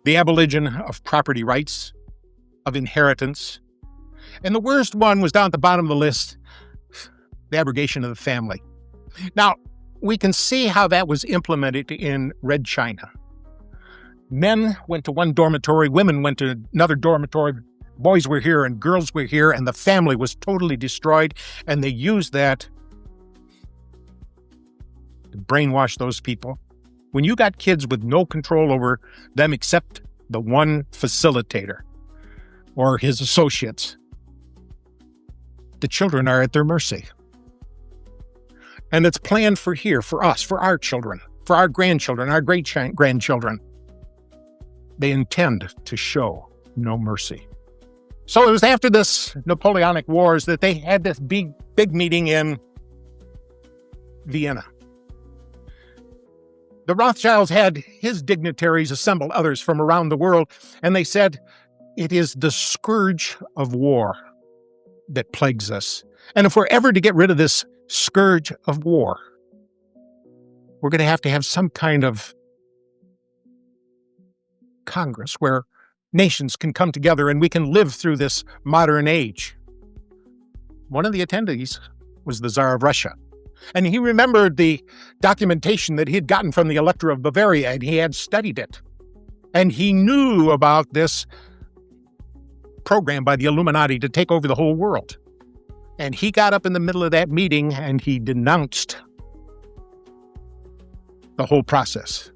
the abolition of property rights, of inheritance, and the worst one was down at the bottom of the list, the abrogation of the family. Now, we can see how that was implemented in Red China. Men went to one dormitory, women went to another dormitory, boys were here and girls were here, and the family was totally destroyed, and they used that to brainwash those people. When you got kids with no control over them except the one facilitator or his associates, the children are at their mercy. And it's planned for here, for us, for our children, for our grandchildren, our great-grandchildren. They intend to show no mercy. So it was after this Napoleonic Wars that they had this big meeting in Vienna. The Rothschilds had his dignitaries assemble others from around the world, and they said, it is the scourge of war that plagues us. And if we're ever to get rid of this scourge of war, we're going to have some kind of Congress where nations can come together and we can live through this modern age. One of the attendees was the Tsar of Russia. And he remembered the documentation that he had gotten from the Elector of Bavaria, and he had studied it. And he knew about this program by the Illuminati to take over the whole world. And he got up in the middle of that meeting and he denounced the whole process.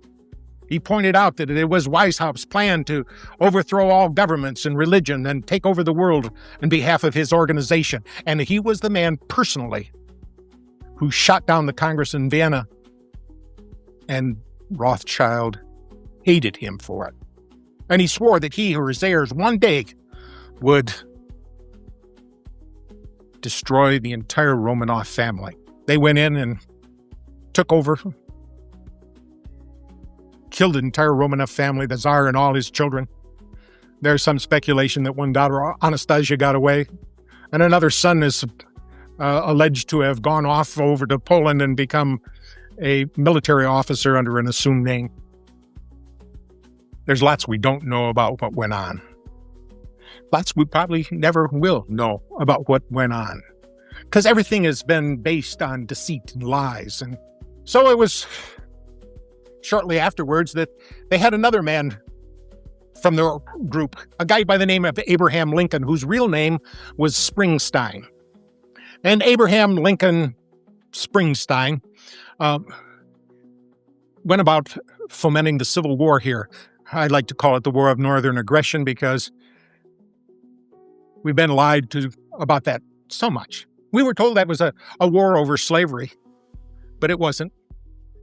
He pointed out that it was Weishaupt's plan to overthrow all governments and religion and take over the world on behalf of his organization. And he was the man personally who shot down the Congress in Vienna, and Rothschild hated him for it. And he swore that he or his heirs one day would destroy the entire Romanov family. They went in and took over, killed the entire Romanov family, the Tsar and all his children. There's some speculation that one daughter, Anastasia, got away, and another son is alleged to have gone off over to Poland and become a military officer under an assumed name. There's lots we don't know about what went on. Lots we probably never will know about what went on, because everything has been based on deceit and lies. And so it was shortly afterwards that they had another man from their group, a guy by the name of Abraham Lincoln, whose real name was Springsteen. And Abraham Lincoln Springsteen went about fomenting the Civil War here. I like to call it the War of Northern Aggression because we've been lied to about that so much. We were told that was a war over slavery, but it wasn't.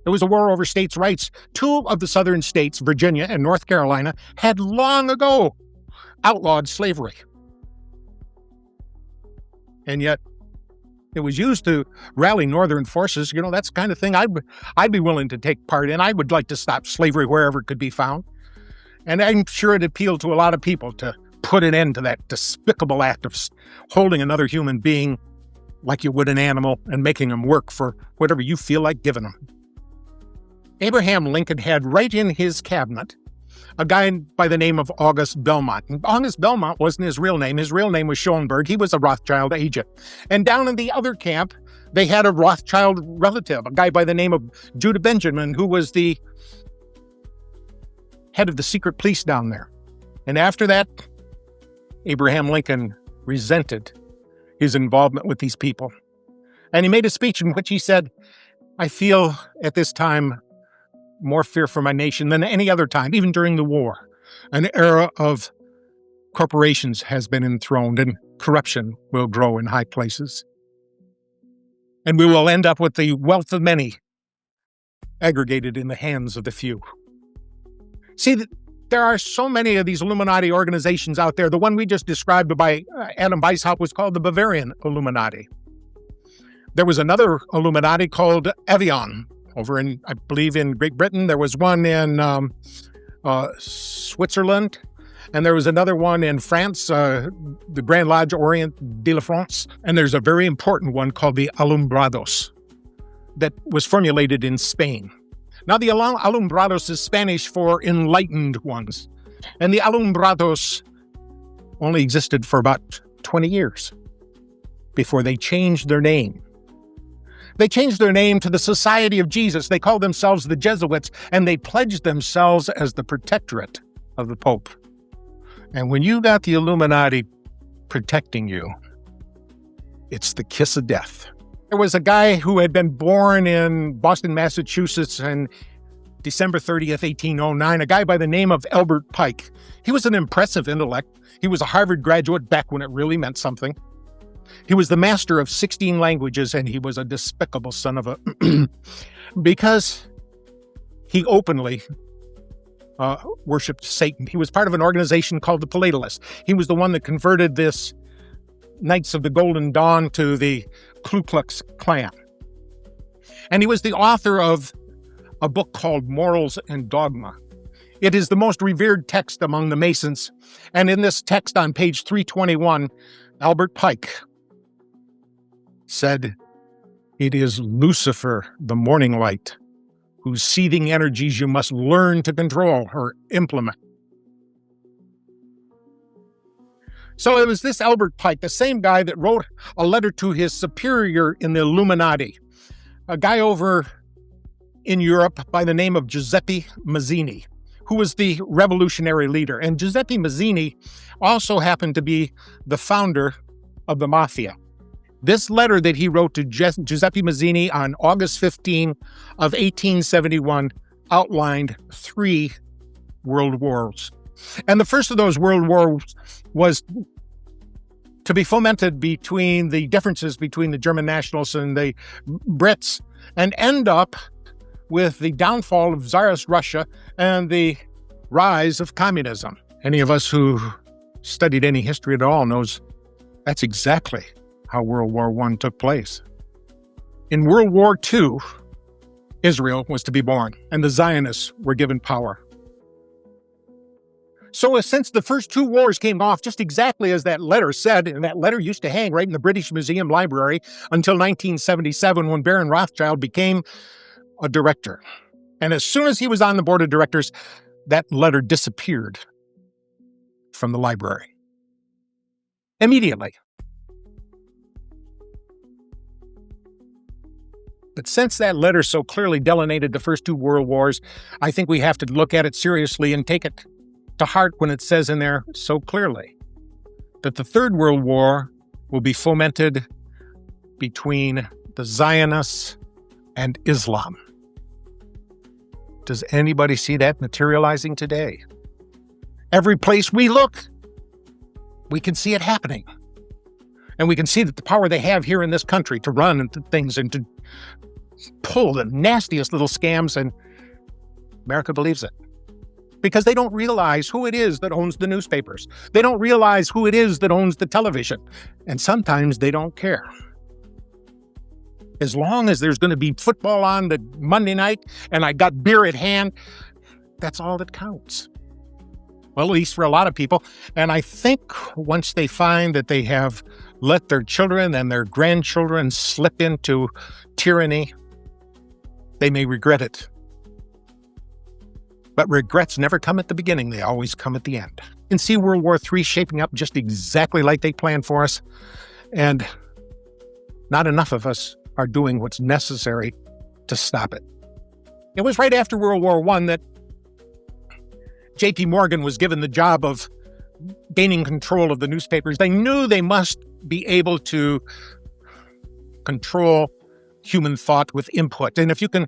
It was a war over states' rights. Two of the southern states, Virginia and North Carolina, had long ago outlawed slavery. And yet, it was used to rally northern forces. You know, that's the kind of thing I'd be willing to take part in. I would like to stop slavery wherever it could be found. And I'm sure it appealed to a lot of people to put an end to that despicable act of holding another human being like you would an animal and making them work for whatever you feel like giving them. Abraham Lincoln had right in his cabinet a guy by the name of August Belmont. And August Belmont wasn't his real name. His real name was Schoenberg. He was a Rothschild agent. And down in the other camp, they had a Rothschild relative, a guy by the name of Judah Benjamin, who was the head of the secret police down there. And after that, Abraham Lincoln resented his involvement with these people. And he made a speech in which he said, I feel at this time more fear for my nation than any other time, even during the war. An era of corporations has been enthroned and corruption will grow in high places. And we will end up with the wealth of many aggregated in the hands of the few. See, There are so many of these Illuminati organizations out there. The one we just described by Adam Weishaupt was called the Bavarian Illuminati. There was another Illuminati called Avion over in, I believe, in Great Britain. There was one in Switzerland, and there was another one in France, the Grand Lodge Orient de la France. And there's a very important one called the Alumbrados that was formulated in Spain. Now, the Alumbrados is Spanish for enlightened ones, and the Alumbrados only existed for about 20 years before they changed their name. They changed their name to the Society of Jesus. They called themselves the Jesuits, and they pledged themselves as the protectorate of the Pope. And when you got the Illuminati protecting you, it's the kiss of death. There was a guy who had been born in Boston, Massachusetts on December 30th, 1809, a guy by the name of Albert Pike. He was an impressive intellect. He was a Harvard graduate back when it really meant something. He was the master of 16 languages, and he was a despicable son of a... because he openly worshipped Satan. He was part of an organization called the Palatalists. He was the one that converted this Knights of the Golden Dawn to the Ku Klux Klan. And he was the author of a book called Morals and Dogma. It is the most revered text among the Masons. And in this text on page 321, Albert Pike said, "It is Lucifer, the morning light, whose seething energies you must learn to control or implement." So it was this Albert Pike, the same guy that wrote a letter to his superior in the Illuminati, a guy over in Europe by the name of Giuseppe Mazzini, who was the revolutionary leader. And Giuseppe Mazzini also happened to be the founder of the Mafia. This letter that he wrote to Giuseppe Mazzini on August 15 of 1871 outlined 3 world wars. And the first of those world wars was to be fomented between the differences between the German nationalists and the Brits, and end up with the downfall of Tsarist Russia and the rise of communism. Any of us who studied any history at all knows that's exactly how World War I took place. In World War II, Israel was to be born, and the Zionists were given power. So since the first 2 wars came off just exactly as that letter said, and that letter used to hang right in the British Museum library until 1977 when Baron Rothschild became a director. And as soon as he was on the board of directors, that letter disappeared from the library. Immediately. But since that letter so clearly delineated the first 2 world wars, I think we have to look at it seriously and take it to heart when it says in there so clearly that the Third World War will be fomented between the Zionists and Islam. Does anybody see that materializing today? Every place we look, we can see it happening. And we can see that the power they have here in this country to run things and to pull the nastiest little scams, and America believes it. Because they don't realize who it is that owns the newspapers. They don't realize who it is that owns the television. And sometimes they don't care. As long as there's going to be football on the Monday night and I got beer at hand, that's all that counts. Well, at least for a lot of people. And I think once they find that they have let their children and their grandchildren slip into tyranny, they may regret it. But regrets never come at the beginning. They always come at the end. You can see World War III shaping up just exactly like they planned for us. And not enough of us are doing what's necessary to stop it. It was right after World War I that J.P. Morgan was given the job of gaining control of the newspapers. They knew they must be able to control human thought with input. And if you can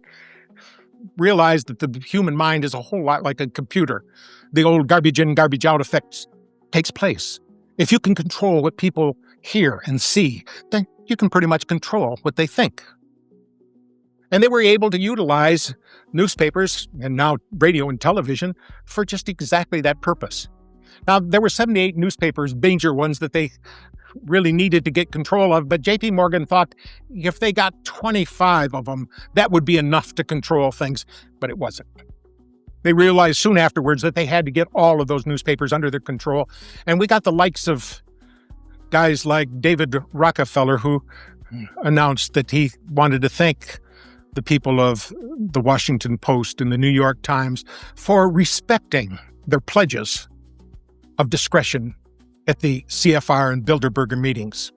realize that the human mind is a whole lot like a computer, the old garbage in, garbage out effect takes place. If you can control what people hear and see, then you can pretty much control what they think. And they were able to utilize newspapers and now radio and television for just exactly that purpose. Now, there were 78 newspapers, major ones, that they really needed to get control of, but J.P. Morgan thought if they got 25 of them, that would be enough to control things, but it wasn't. They realized soon afterwards that they had to get all of those newspapers under their control, and we got the likes of guys like David Rockefeller, who announced that he wanted to thank the people of the Washington Post and the New York Times for respecting their pledges of discretion at the CFR and Bilderberger meetings.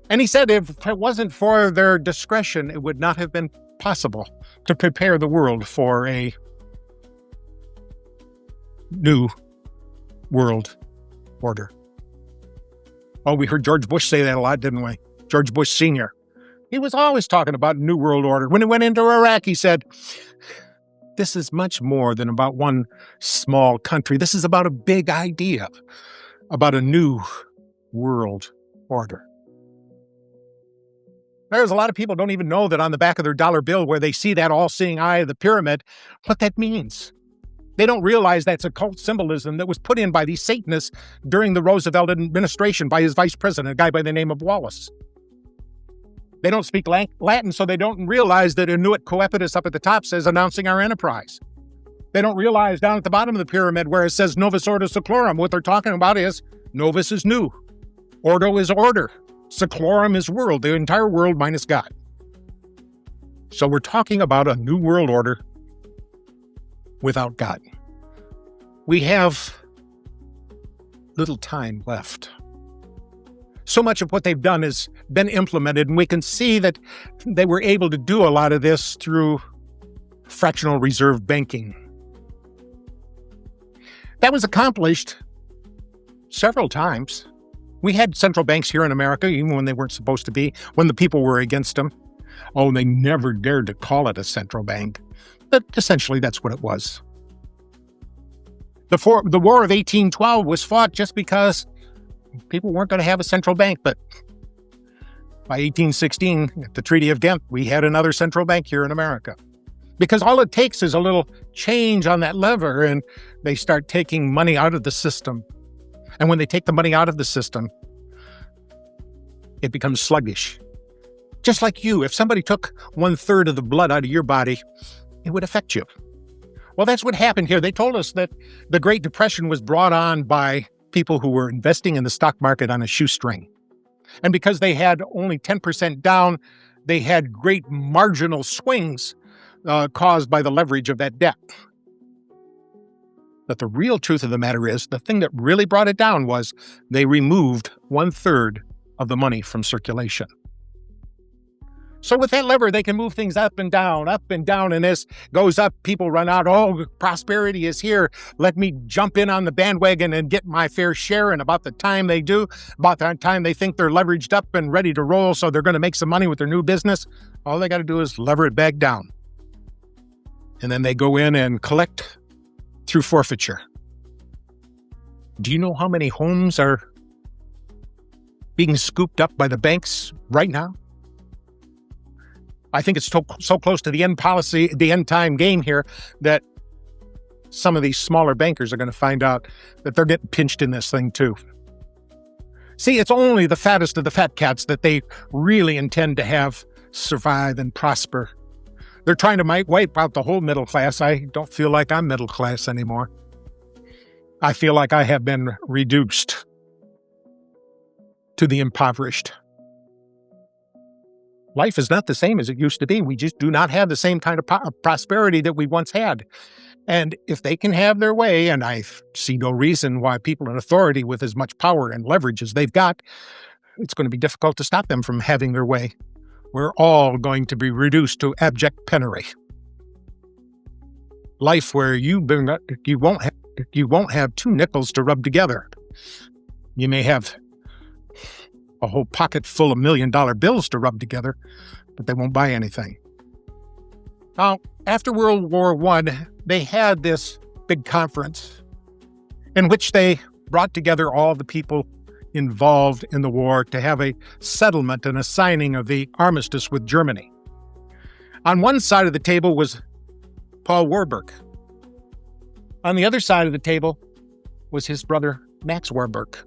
And he said if it wasn't for their discretion, it would not have been possible to prepare the world for a new world order. Oh, we heard George Bush say that a lot, didn't we? George Bush Sr. He was always talking about New World Order. When he went into Iraq, he said, this is much more than about one small country. This is about a big idea, about a new world order. There's a lot of people don't even know that on the back of their dollar bill where they see that all-seeing eye of the pyramid, what that means. They don't realize that's occult symbolism that was put in by these Satanists during the Roosevelt administration by his vice president, a guy by the name of Wallace. They don't speak Latin, so they don't realize that Inuit Coepitus up at the top says announcing our enterprise. They don't realize down at the bottom of the pyramid where it says Novus Ordo Seclorum, what they're talking about is Novus is new, Ordo is order, Seclorum is world, the entire world minus God. So we're talking about a new world order without God. We have little time left. So much of what they've done has been implemented, and we can see that they were able to do a lot of this through fractional reserve banking. That was accomplished several times. We had central banks here in America, even when they weren't supposed to be, when the people were against them. Oh, they never dared to call it a central bank. But essentially, that's what it was. The War of 1812 was fought just because people weren't going to have a central bank. But by 1816, at the Treaty of Ghent, we had another central bank here in America. Because all it takes is a little change on that lever, and they start taking money out of the system. And when they take the money out of the system, it becomes sluggish. Just like you, if somebody took 1/3 of the blood out of your body, it would affect you. Well, that's what happened here. They told us that the Great Depression was brought on by people who were investing in the stock market on a shoestring. And because they had only 10% down, they had great marginal swings caused by the leverage of that debt. But the real truth of the matter is, the thing that really brought it down was they removed 1/3 of the money from circulation. So with that lever, they can move things up and down, and as goes up, people run out. Oh, prosperity is here. Let me jump in on the bandwagon and get my fair share. And about the time they do, about the time they think they're leveraged up and ready to roll, so they're going to make some money with their new business, all they got to do is lever it back down. And then they go in and collect through forfeiture. Do you know how many homes are being scooped up by the banks right now? I think it's so close to the end time game here, that some of these smaller bankers are going to find out that they're getting pinched in this thing too. See, it's only the fattest of the fat cats that they really intend to have survive and prosper. They're trying to wipe out the whole middle class. I don't feel like I'm middle class anymore. I feel like I have been reduced to the impoverished. Life is not the same as it used to be. We just do not have the same kind of prosperity that we once had. And if they can have their way, and I see no reason why people in authority with as much power and leverage as they've got, it's going to be difficult to stop them from having their way. We're all going to be reduced to abject penury. Life where you won't have 2 nickels to rub together. You may have a whole pocket full of $1 million bills to rub together, but they won't buy anything. Now, after World War I, they had this big conference in which they brought together all the people involved in the war to have a settlement and a signing of the armistice with Germany. On one side of the table was Paul Warburg. On the other side of the table was his brother, Max Warburg.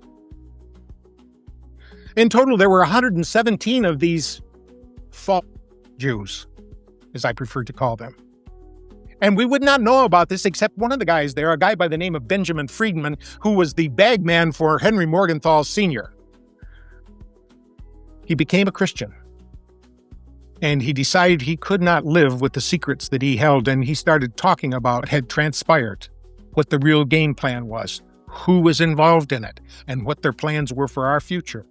In total, there were 117 of these false Jews, as I prefer to call them. And we would not know about this except one of the guys there, a guy by the name of Benjamin Friedman, who was the bagman for Henry Morgenthau Sr. He became a Christian. And he decided he could not live with the secrets that he held, and he started talking about what had transpired, what the real game plan was, who was involved in it, and what their plans were for our future.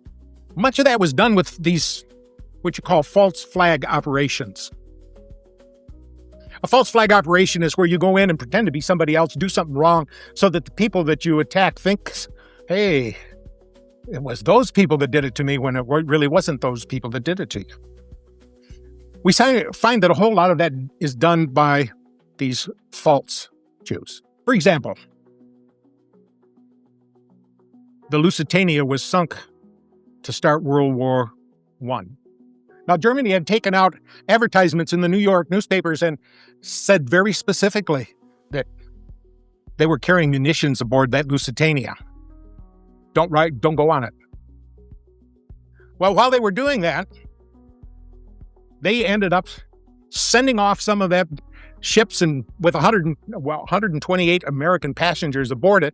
Much of that was done with these, what you call false flag operations. A false flag operation is where you go in and pretend to be somebody else, do something wrong, so that the people that you attack think, hey, it was those people that did it to me when it really wasn't those people that did it to you. We find that a whole lot of that is done by these false Jews. For example, the Lusitania was sunk to start World War I. Now, Germany had taken out advertisements in the New York newspapers and said very specifically that they were carrying munitions aboard that Lusitania. Don't go on it. Well, while they were doing that, they ended up sending off some of that ships and with 128 American passengers aboard it.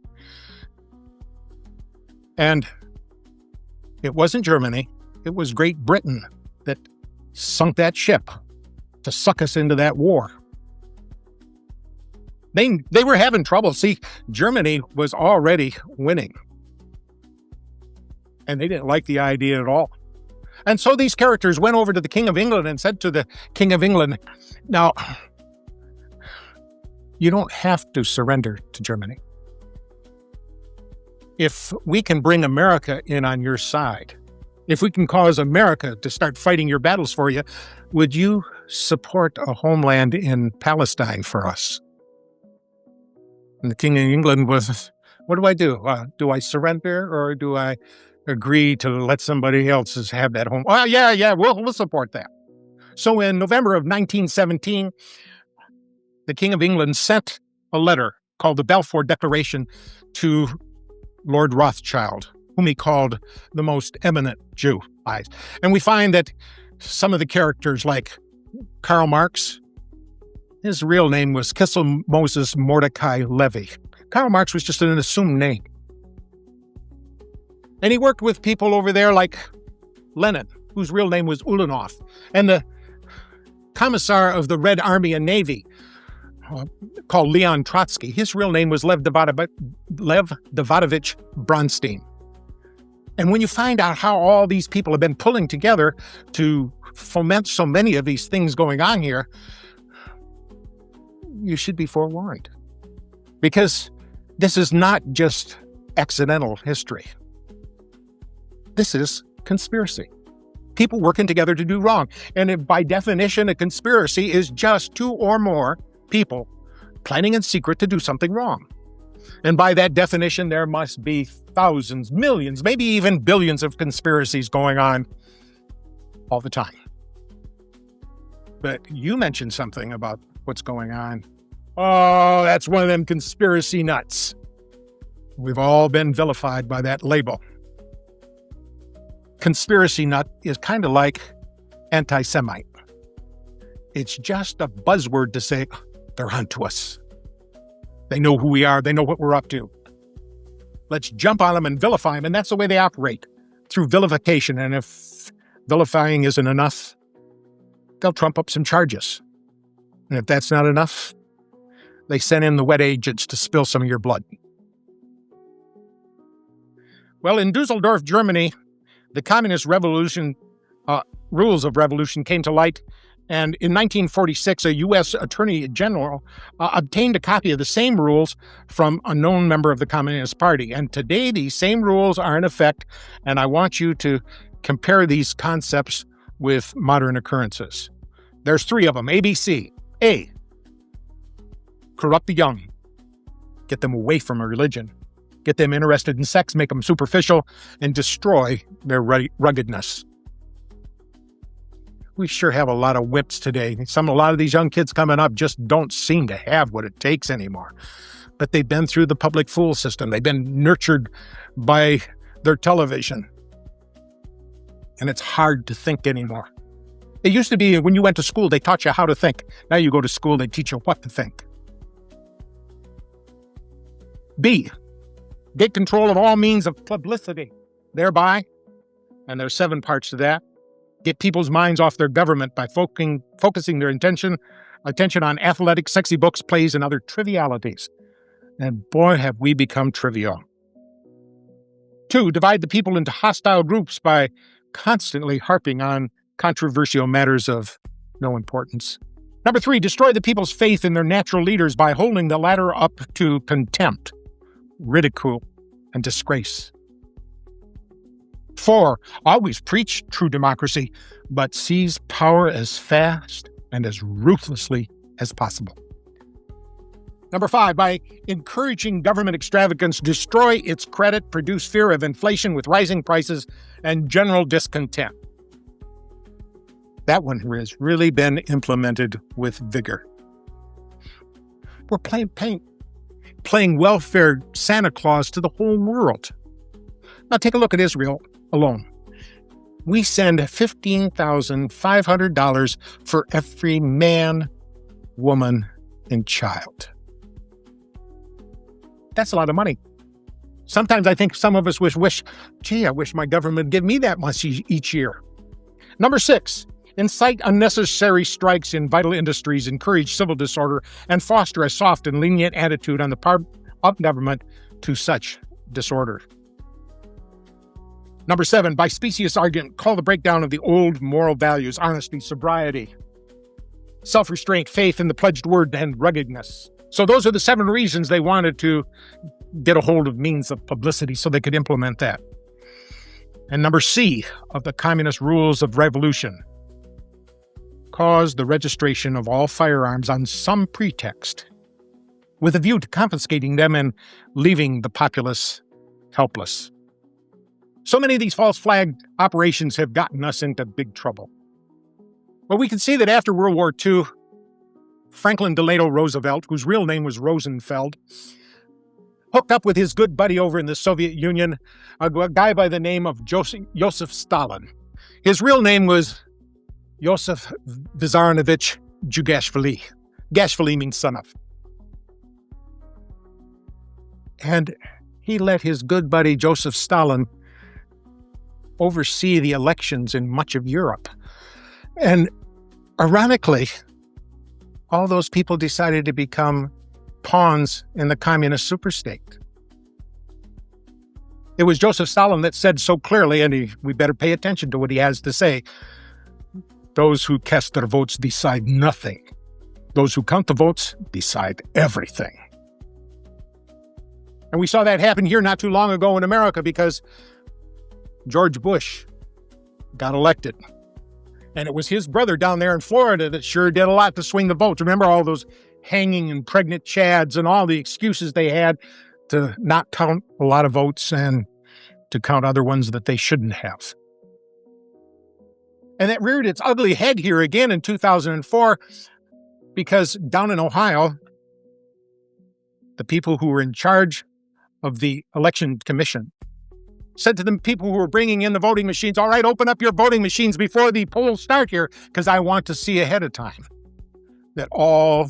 And it wasn't Germany, it was Great Britain that sunk that ship to suck us into that war. They were having trouble. See, Germany was already winning. And they didn't like the idea at all. And so these characters went over to the King of England and said to the King of England, now, you don't have to surrender to Germany. If we can bring America in on your side, if we can cause America to start fighting your battles for you, would you support a homeland in Palestine for us? And the King of England was, what do I do? Do I surrender or do I agree to let somebody else have that home? Oh, yeah, we'll support that. So in November of 1917, the King of England sent a letter called the Balfour Declaration to Lord Rothschild, whom he called the most eminent Jew. And we find that some of the characters like Karl Marx, his real name was Kissel Moses Mordecai Levy. Karl Marx was just an assumed name. And he worked with people over there like Lenin, whose real name was Ulanov, and the commissar of the Red Army and Navy, called Leon Trotsky. His real name was Lev Davidovich Bronstein. And when you find out how all these people have been pulling together to foment so many of these things going on here, you should be forewarned. Because this is not just accidental history. This is conspiracy. People working together to do wrong. And if by definition, a conspiracy is just two or more people planning in secret to do something wrong. And by that definition, there must be thousands, millions, maybe even billions of conspiracies going on all the time. But you mentioned something about what's going on. Oh, that's one of them conspiracy nuts. We've all been vilified by that label. Conspiracy nut is kind of like anti-Semite. It's just a buzzword to say, they're onto us. They know who we are. They know what we're up to. Let's jump on them and vilify them. And that's the way they operate, through vilification. And if vilifying isn't enough, they'll trump up some charges. And if that's not enough, they send in the wet agents to spill some of your blood. Well, in Dusseldorf, Germany, the communist revolution, rules of revolution came to light. And in 1946, a U.S. Attorney General obtained a copy of the same rules from a known member of the Communist Party. And today, these same rules are in effect, and I want you to compare these concepts with modern occurrences. There's three of them, ABC. A, corrupt the young. Get them away from a religion. Get them interested in sex, make them superficial, and destroy their ruggedness. we sure have a lot of whips today. A lot of these young kids coming up just don't seem to have what it takes anymore. But they've been through the public fool system. They've been nurtured by their television. And it's hard to think anymore. It used to be when you went to school, they taught you how to think. Now you go to school, they teach you what to think. B, get control of all means of publicity. Thereby, and there's 7 parts to that, get people's minds off their government by focusing their attention on athletic, sexy books, plays, and other trivialities. And boy, have we become trivial. 2, divide the people into hostile groups by constantly harping on controversial matters of no importance. Number 3, destroy the people's faith in their natural leaders by holding the latter up to contempt, ridicule, and disgrace. 4, always preach true democracy, but seize power as fast and as ruthlessly as possible. Number 5, by encouraging government extravagance, destroy its credit, produce fear of inflation with rising prices and general discontent. That one has really been implemented with vigor. We're playing welfare Santa Claus to the whole world. Now take a look at Israel alone. We send $15,500 for every man, woman, and child. That's a lot of money. Sometimes I think some of us wish, I wish my government would give me that much each year. Number 6, incite unnecessary strikes in vital industries, encourage civil disorder, and foster a soft and lenient attitude on the part of government to such disorder. Number 7, by specious argument, call the breakdown of the old moral values, honesty, sobriety, self-restraint, faith in the pledged word, and ruggedness. So those are the 7 reasons they wanted to get a hold of means of publicity so they could implement that. And number C of the communist rules of revolution, cause the registration of all firearms on some pretext with a view to confiscating them and leaving the populace helpless. So many of these false flag operations have gotten us into big trouble. Well, we can see that after World War II, Franklin Delano Roosevelt, whose real name was Rosenfeld, hooked up with his good buddy over in the Soviet Union, a guy by the name of Joseph Stalin. His real name was Joseph Vissarionovich Jugashvili. Gashvili means son of. And he let his good buddy Joseph Stalin oversee the elections in much of Europe. And ironically, all those people decided to become pawns in the communist superstate. It was Joseph Stalin that said so clearly, and we better pay attention to what he has to say, those who cast their votes decide nothing. Those who count the votes decide everything. And we saw that happen here not too long ago in America because George Bush got elected. And it was his brother down there in Florida that sure did a lot to swing the votes. Remember all those hanging and pregnant chads and all the excuses they had to not count a lot of votes and to count other ones that they shouldn't have. And that reared its ugly head here again in 2004 because down in Ohio, the people who were in charge of the election commission said to the people who were bringing in the voting machines, all right, open up your voting machines before the polls start here because I want to see ahead of time that all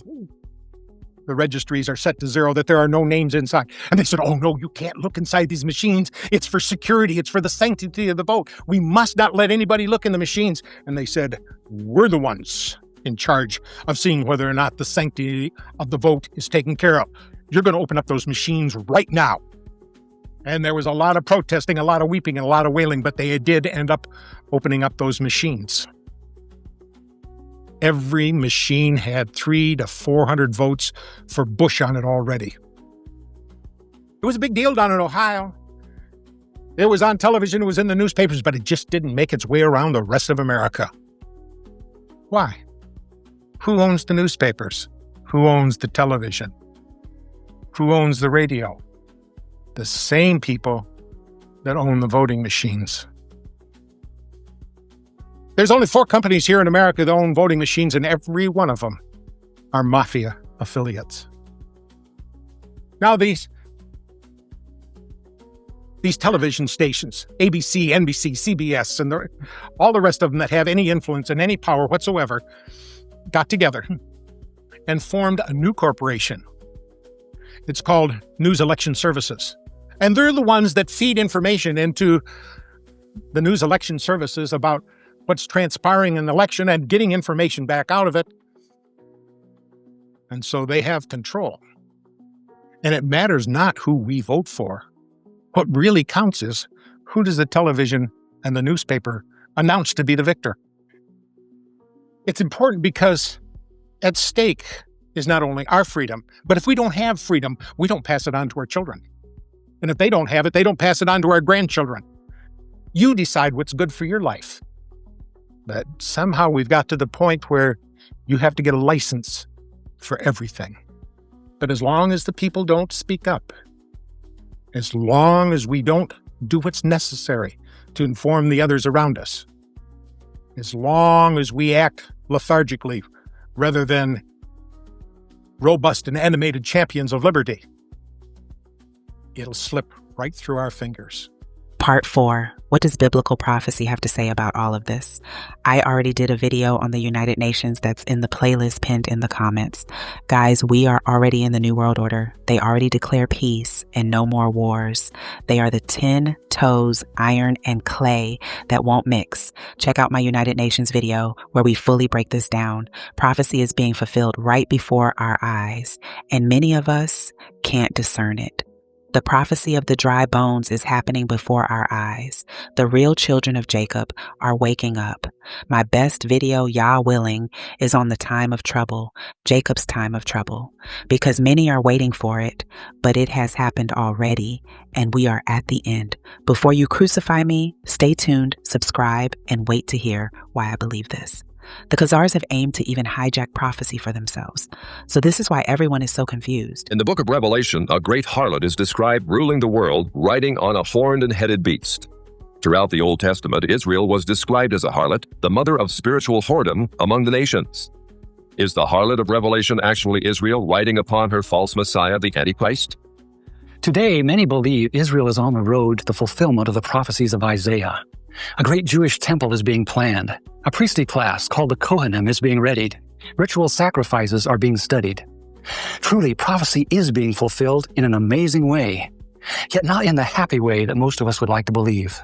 the registries are set to 0, that there are no names inside. And they said, oh, no, you can't look inside these machines. It's for security. It's for the sanctity of the vote. We must not let anybody look in the machines. And they said, we're the ones in charge of seeing whether or not the sanctity of the vote is taken care of. You're going to open up those machines right now. And there was a lot of protesting, a lot of weeping, and a lot of wailing, but they did end up opening up those machines. Every machine had 300 to 400 votes for Bush on it already. It was a big deal down in Ohio. It was on television, it was in the newspapers, but it just didn't make its way around the rest of America. Why? Who owns the newspapers? Who owns the television? Who owns the radio? The same people that own the voting machines. There's only 4 companies here in America that own voting machines, and every one of them are mafia affiliates. Now these television stations, ABC, NBC, CBS, and all the rest of them that have any influence and any power whatsoever, got together and formed a new corporation. It's called News Election Services. And they're the ones that feed information into the news election services about what's transpiring in the election and getting information back out of it. And so they have control. And it matters not who we vote for. What really counts is who does the television and the newspaper announce to be the victor. It's important because at stake is not only our freedom, but if we don't have freedom, we don't pass it on to our children. And if they don't have it, they don't pass it on to our grandchildren. You decide what's good for your life. But somehow we've got to the point where you have to get a license for everything. But as long as the people don't speak up, as long as we don't do what's necessary to inform the others around us, as long as we act lethargically rather than robust and animated champions of liberty, it'll slip right through our fingers. Part 4. What does biblical prophecy have to say about all of this? I already did a video on the United Nations that's in the playlist pinned in the comments. Guys, we are already in the New World Order. They already declare peace and no more wars. They are the 10 toes, iron and clay that won't mix. Check out my United Nations video where we fully break this down. Prophecy is being fulfilled right before our eyes, and many of us can't discern it. The prophecy of the dry bones is happening before our eyes. The real children of Jacob are waking up. My best video, Yah willing, is on the time of trouble, Jacob's time of trouble, because many are waiting for it, but it has happened already, and we are at the end. Before you crucify me, stay tuned, subscribe, and wait to hear why I believe this. The Khazars have aimed to even hijack prophecy for themselves. So this is why everyone is so confused. In the book of Revelation, a great harlot is described ruling the world, riding on a horned and headed beast. Throughout the Old Testament, Israel was described as a harlot, the mother of spiritual whoredom among the nations. Is the harlot of Revelation actually Israel riding upon her false Messiah, the Antichrist? Today, many believe Israel is on the road to the fulfillment of the prophecies of Isaiah. A great Jewish temple is being planned. A priestly class called the Kohanim is being readied. Ritual sacrifices are being studied. Truly, prophecy is being fulfilled in an amazing way, yet not in the happy way that most of us would like to believe.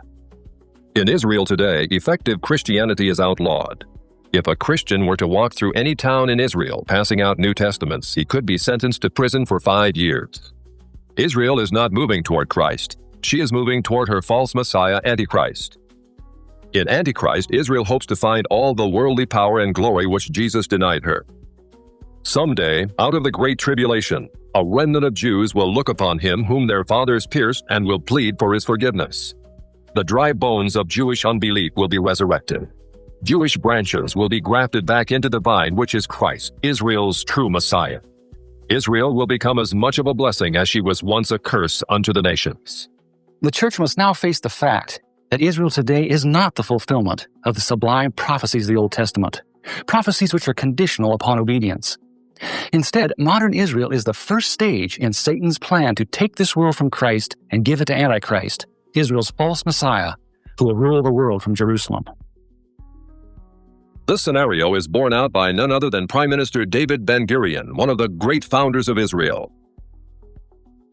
In Israel today, effective Christianity is outlawed. If a Christian were to walk through any town in Israel passing out New Testaments, he could be sentenced to prison for 5 years. Israel is not moving toward Christ. She is moving toward her false Messiah, Antichrist. In Antichrist, Israel hopes to find all the worldly power and glory which Jesus denied her. Someday, out of the great tribulation, a remnant of Jews will look upon him whom their fathers pierced and will plead for his forgiveness. The dry bones of Jewish unbelief will be resurrected. Jewish branches will be grafted back into the vine, which is Christ, Israel's true Messiah. Israel will become as much of a blessing as she was once a curse unto the nations. The church must now face the fact that Israel today is not the fulfillment of the sublime prophecies of the Old Testament, prophecies which are conditional upon obedience. Instead, modern Israel is the first stage in Satan's plan to take this world from Christ and give it to Antichrist, Israel's false Messiah, who will rule the world from Jerusalem. This scenario is borne out by none other than Prime Minister David Ben-Gurion, one of the great founders of Israel.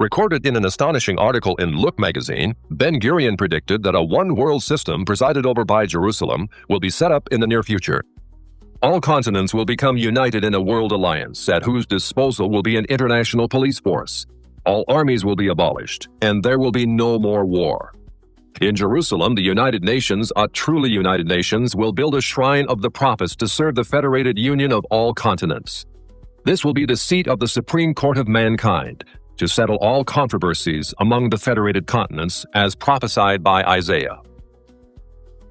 Recorded in an astonishing article in Look magazine, Ben-Gurion predicted that a one-world system presided over by Jerusalem will be set up in the near future. All continents will become united in a world alliance, at whose disposal will be an international police force. All armies will be abolished, and there will be no more war. In Jerusalem, the United Nations, a truly United Nations, will build a shrine of the prophets to serve the federated union of all continents. This will be the seat of the Supreme Court of mankind, to settle all controversies among the federated continents as prophesied by Isaiah.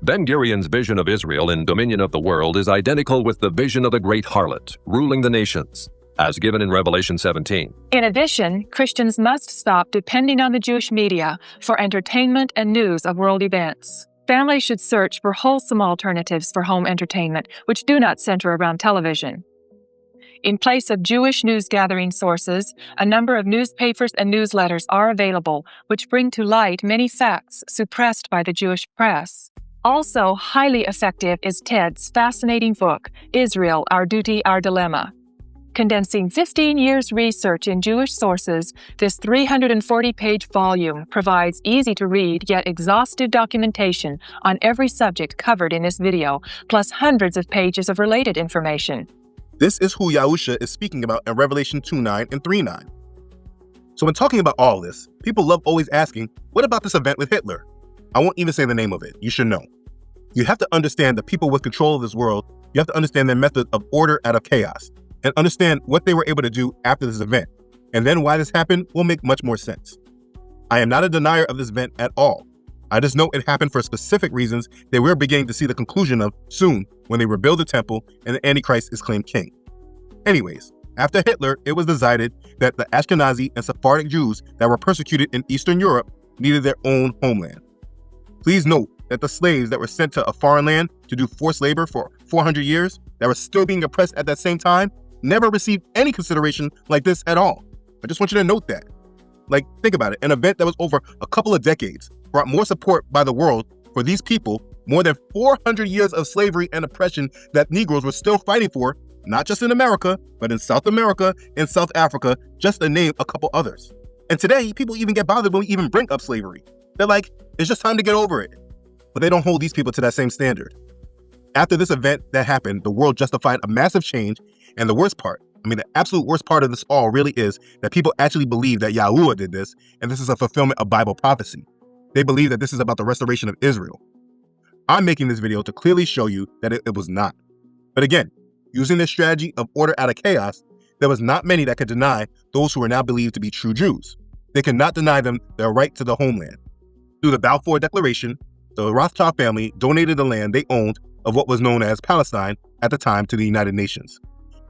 Ben-Gurion's vision of Israel in dominion of the world is identical with the vision of the great harlot, ruling the nations, as given in Revelation 17. In addition, Christians must stop depending on the Jewish media for entertainment and news of world events. Families should search for wholesome alternatives for home entertainment, which do not center around television. In place of Jewish news-gathering sources, a number of newspapers and newsletters are available, which bring to light many facts suppressed by the Jewish press. Also highly effective is Ted's fascinating book, Israel, Our Duty, Our Dilemma. Condensing 15 years' research in Jewish sources, this 340-page volume provides easy-to-read yet exhaustive documentation on every subject covered in this video, plus hundreds of pages of related information. This is who Yahusha is speaking about in Revelation 2:9 and 3:9. So when talking about all this, people love always asking, what about this event with Hitler? I won't even say the name of it. You should know. You have to understand the people with control of this world. You have to understand their method of order out of chaos and understand what they were able to do after this event. And then why this happened will make much more sense. I am not a denier of this event at all. I just know it happened for specific reasons that we're beginning to see the conclusion of soon when they rebuild the temple and the Antichrist is claimed king. Anyways, after Hitler, it was decided that the Ashkenazi and Sephardic Jews that were persecuted in Eastern Europe needed their own homeland. Please note that the slaves that were sent to a foreign land to do forced labor for 400 years that were still being oppressed at that same time never received any consideration like this at all. I just want you to note that. Like, think about it. An event that was over a couple of decades brought more support by the world for these people, more than 400 years of slavery and oppression that Negroes were still fighting for, not just in America, but in South America and South Africa, just to name a couple others. And today, people even get bothered when we even bring up slavery. They're like, it's just time to get over it. But they don't hold these people to that same standard. After this event that happened, the world justified a massive change, and the worst part, the absolute worst part of this all really is that people actually believe that Yahuwah did this, and this is a fulfillment of Bible prophecy. They believe that this is about the restoration of Israel. I'm making this video to clearly show you that it was not. But again, using this strategy of order out of chaos, there was not many that could deny those who are now believed to be true Jews. They could not deny them their right to the homeland. Through the Balfour Declaration, the Rothschild family donated the land they owned of what was known as Palestine at the time to the United Nations.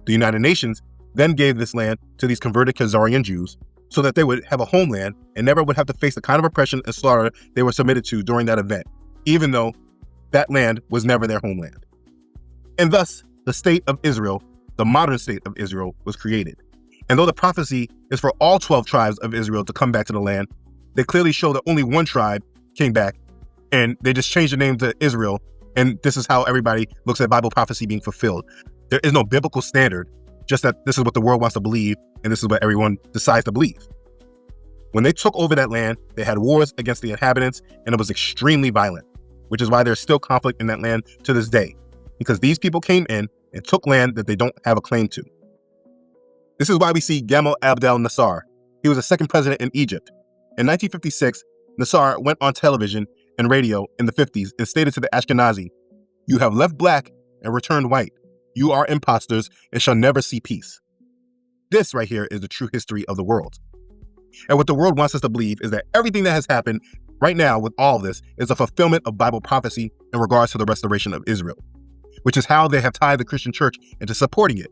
The United Nations then gave this land to these converted Khazarian Jews so that they would have a homeland and never would have to face the kind of oppression and slaughter they were submitted to during that event, even though that land was never their homeland. And thus, the state of Israel, the modern state of Israel, was created. And though the prophecy is for all 12 tribes of Israel to come back to the land, they clearly show that only one tribe came back, and they just changed the name to Israel, and this is how everybody looks at Bible prophecy being fulfilled. There is no biblical standard, just that this is what the world wants to believe, and this is what everyone decides to believe. When they took over that land, they had wars against the inhabitants, and it was extremely violent, which is why there's still conflict in that land to this day, because these people came in and took land that they don't have a claim to. This is why we see Gamal Abdel Nasser. He was the second president in Egypt. In 1956, Nasser went on television and radio in the 50s and stated to the Ashkenazi, "You have left black and returned white. You are imposters and shall never see peace." This right here is the true history of the world. And what the world wants us to believe is that everything that has happened right now with all of this is a fulfillment of Bible prophecy in regards to the restoration of Israel, which is how they have tied the Christian church into supporting it.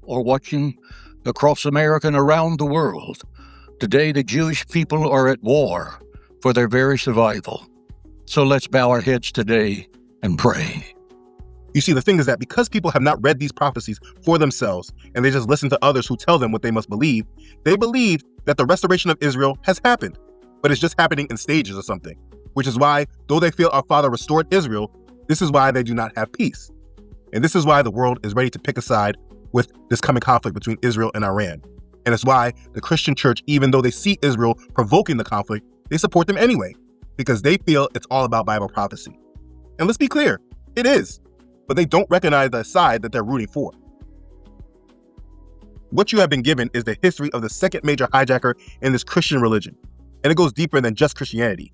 Or watching across America and around the world. Today, the Jewish people are at war for their very survival. So let's bow our heads today and pray. You see, the thing is that because people have not read these prophecies for themselves and they just listen to others who tell them what they must believe, they believe that the restoration of Israel has happened, but it's just happening in stages or something, which is why, though they feel our Father restored Israel, this is why they do not have peace. And this is why the world is ready to pick a side with this coming conflict between Israel and Iran. And it's why the Christian church, even though they see Israel provoking the conflict, they support them anyway, because they feel it's all about Bible prophecy. And let's be clear, it is. But they don't recognize the side that they're rooting for. What you have been given is the history of the second major hijacker in this Christian religion, and it goes deeper than just Christianity.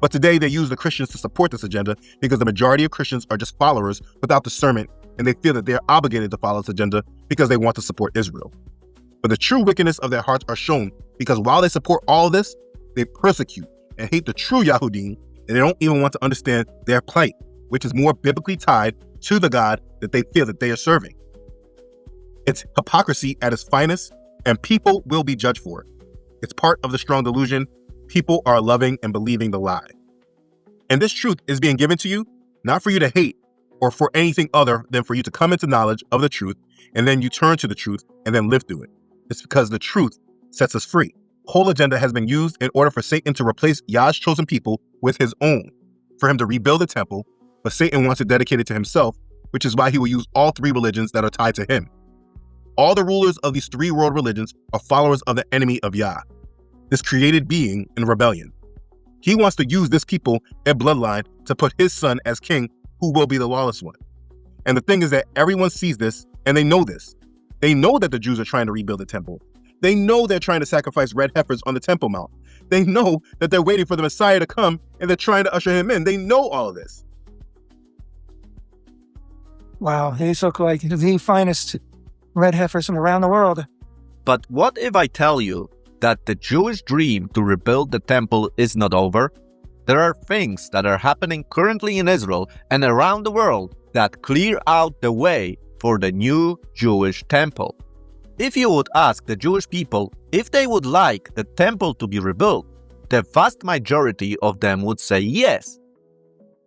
But today they use the Christians to support this agenda because the majority of Christians are just followers without discernment, and they feel that they are obligated to follow this agenda because they want to support Israel. But the true wickedness of their hearts are shown because while they support all this, they persecute and hate the true Yahudim, and they don't even want to understand their plight, which is more biblically tied to the God that they feel that they are serving. It's hypocrisy at its finest, and people will be judged for it. It's part of the strong delusion. People are loving and believing the lie. And this truth is being given to you, not for you to hate or for anything other than for you to come into knowledge of the truth, and then you turn to the truth and then live through it. It's because the truth sets us free. Whole agenda has been used in order for Satan to replace Yah's chosen people with his own, for him to rebuild the temple, but Satan wants it dedicated to himself, which is why he will use all three religions that are tied to him. All the rulers of these three world religions are followers of the enemy of Yah, this created being in rebellion. He wants to use this people and bloodline to put his son as king, who will be the lawless one. And the thing is that everyone sees this, and they know this. They know that the Jews are trying to rebuild the temple. They know they're trying to sacrifice red heifers on the Temple Mount. They know that they're waiting for the Messiah to come, and they're trying to usher him in. They know all of this. Wow, these look like the finest red heifers from around the world. But what if I tell you that the Jewish dream to rebuild the temple is not over? There are things that are happening currently in Israel and around the world that clear out the way for the new Jewish temple. If you would ask the Jewish people if they would like the temple to be rebuilt, the vast majority of them would say yes.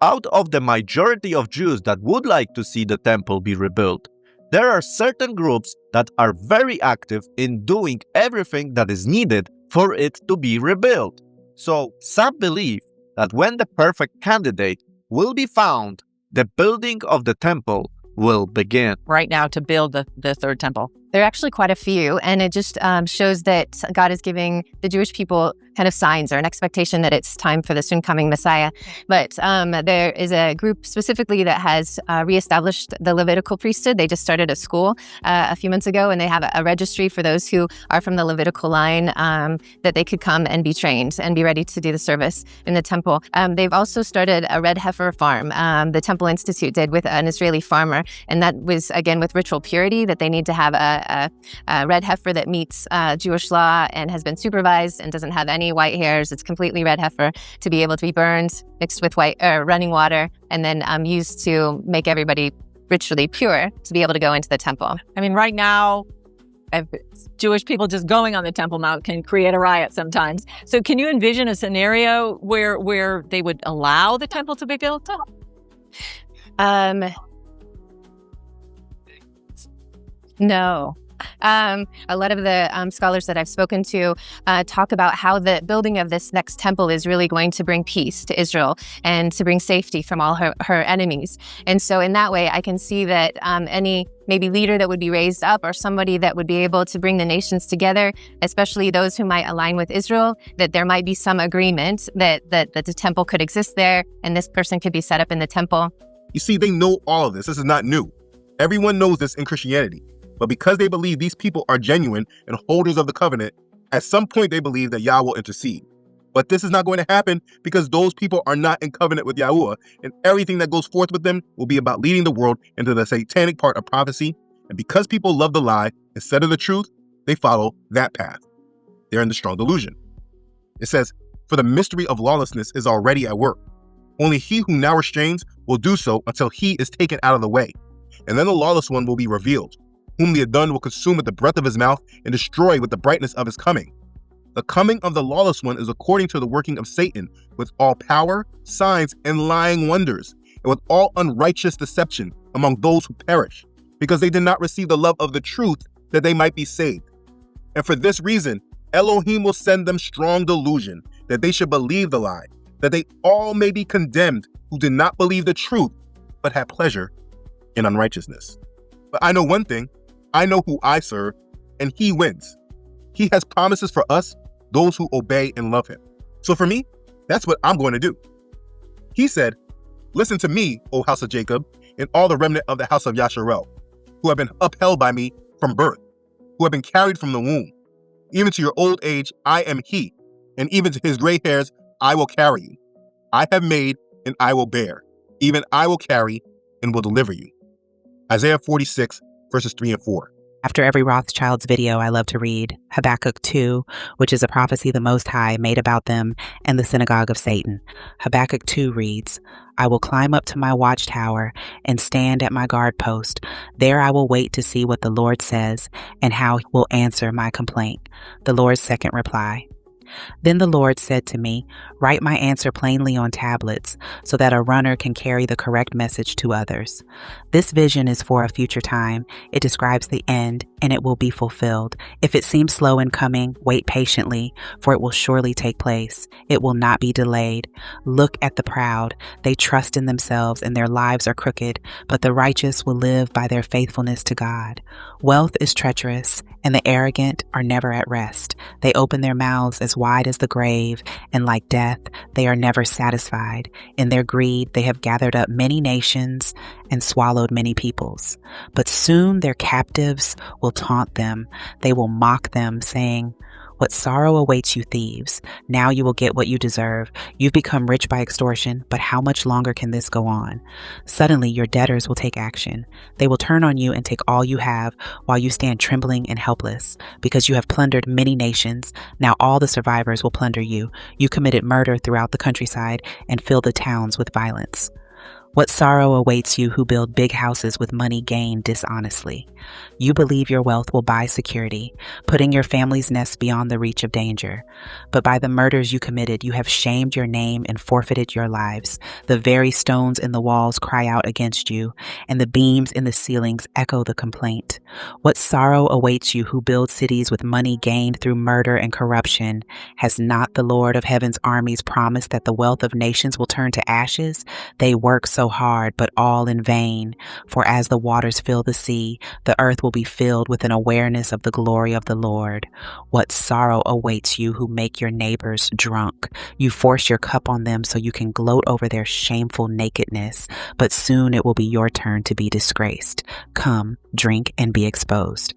Out of the majority of Jews that would like to see the temple be rebuilt, there are certain groups that are very active in doing everything that is needed for it to be rebuilt. So some believe that when the perfect candidate will be found, the building of the temple will begin. Right now to build the third temple. There are actually quite a few, and it just shows that God is giving the Jewish people kind of signs or an expectation that it's time for the soon coming Messiah. But there is a group specifically that has reestablished the Levitical priesthood. They just started a school a few months ago, and they have a registry for those who are from the Levitical line that they could come and be trained and be ready to do the service in the temple. They've also started a red heifer farm. The Temple Institute did with an Israeli farmer, and that was, again, with ritual purity, that they need to have a red heifer that meets Jewish law and has been supervised and doesn't have any white hairs. It's completely red heifer to be able to be burned, mixed with running water, and then used to make everybody ritually pure to be able to go into the temple. I mean, right now, Jewish people just going on the Temple Mount can create a riot sometimes. So can you envision a scenario where they would allow the temple to be built? No. A lot of the scholars that I've spoken to talk about how the building of this next temple is really going to bring peace to Israel and to bring safety from all her enemies. And so in that way, I can see that any maybe leader that would be raised up or somebody that would be able to bring the nations together, especially those who might align with Israel, that there might be some agreement that the temple could exist there and this person could be set up in the temple. You see, they know all of this. This is not new. Everyone knows this in Christianity. But because they believe these people are genuine and holders of the covenant, at some point they believe that Yah will intercede. But this is not going to happen because those people are not in covenant with Yahuwah, and everything that goes forth with them will be about leading the world into the satanic part of prophecy. And because people love the lie instead of the truth, they follow that path. They're in the strong delusion. It says, "For the mystery of lawlessness is already at work. Only he who now restrains will do so until he is taken out of the way. And then the lawless one will be revealed, whom the Adon will consume with the breath of his mouth and destroy with the brightness of his coming. The coming of the lawless one is according to the working of Satan, with all power, signs, and lying wonders, and with all unrighteous deception among those who perish, because they did not receive the love of the truth that they might be saved. And for this reason, Elohim will send them strong delusion, that they should believe the lie, that they all may be condemned who did not believe the truth, but had pleasure in unrighteousness. But I know one thing, I know who I serve, and he wins. He has promises for us, those who obey and love him. So for me, that's what I'm going to do. He said, "Listen to me, O house of Jacob, and all the remnant of the house of Yasharel, who have been upheld by me from birth, who have been carried from the womb. Even to your old age, I am he, and even to his gray hairs, I will carry you. I have made, and I will bear. Even I will carry, and will deliver you." Isaiah 46, verses 3 and 4. After every Rothschilds video, I love to read Habakkuk 2, which is a prophecy the Most High made about them and the synagogue of Satan. Habakkuk 2 reads, "I will climb up to my watchtower and stand at my guard post. There I will wait to see what the Lord says and how he will answer my complaint." The Lord's second reply. Then the Lord said to me, "Write my answer plainly on tablets so that a runner can carry the correct message to others." This vision is for a future time. It describes the end, and it will be fulfilled. If it seems slow in coming, wait patiently, for it will surely take place. It will not be delayed. Look at the proud. They trust in themselves, and their lives are crooked, but the righteous will live by their faithfulness to God. Wealth is treacherous, and the arrogant are never at rest. They open their mouths as wide as the grave, and like death, they are never satisfied. In their greed, they have gathered up many nations and swallowed many peoples. But soon their captives will taunt them. They will mock them, saying, "What sorrow awaits you, thieves? Now you will get what you deserve. You've become rich by extortion, but how much longer can this go on?" Suddenly your debtors will take action. They will turn on you and take all you have while you stand trembling and helpless, because you have plundered many nations. Now all the survivors will plunder you. You committed murder throughout the countryside and filled the towns with violence. What sorrow awaits you who build big houses with money gained dishonestly. You believe your wealth will buy security, putting your family's nest beyond the reach of danger. But by the murders you committed, you have shamed your name and forfeited your lives. The very stones in the walls cry out against you, and the beams in the ceilings echo the complaint. What sorrow awaits you who build cities with money gained through murder and corruption. Has not the Lord of Heaven's armies promised that the wealth of nations will turn to ashes? They work so hard, but all in vain. For as the waters fill the sea, the earth will be filled with an awareness of the glory of the Lord. What sorrow awaits you who make your neighbors drunk. You force your cup on them so you can gloat over their shameful nakedness, but soon it will be your turn to be disgraced. Come, drink and be exposed.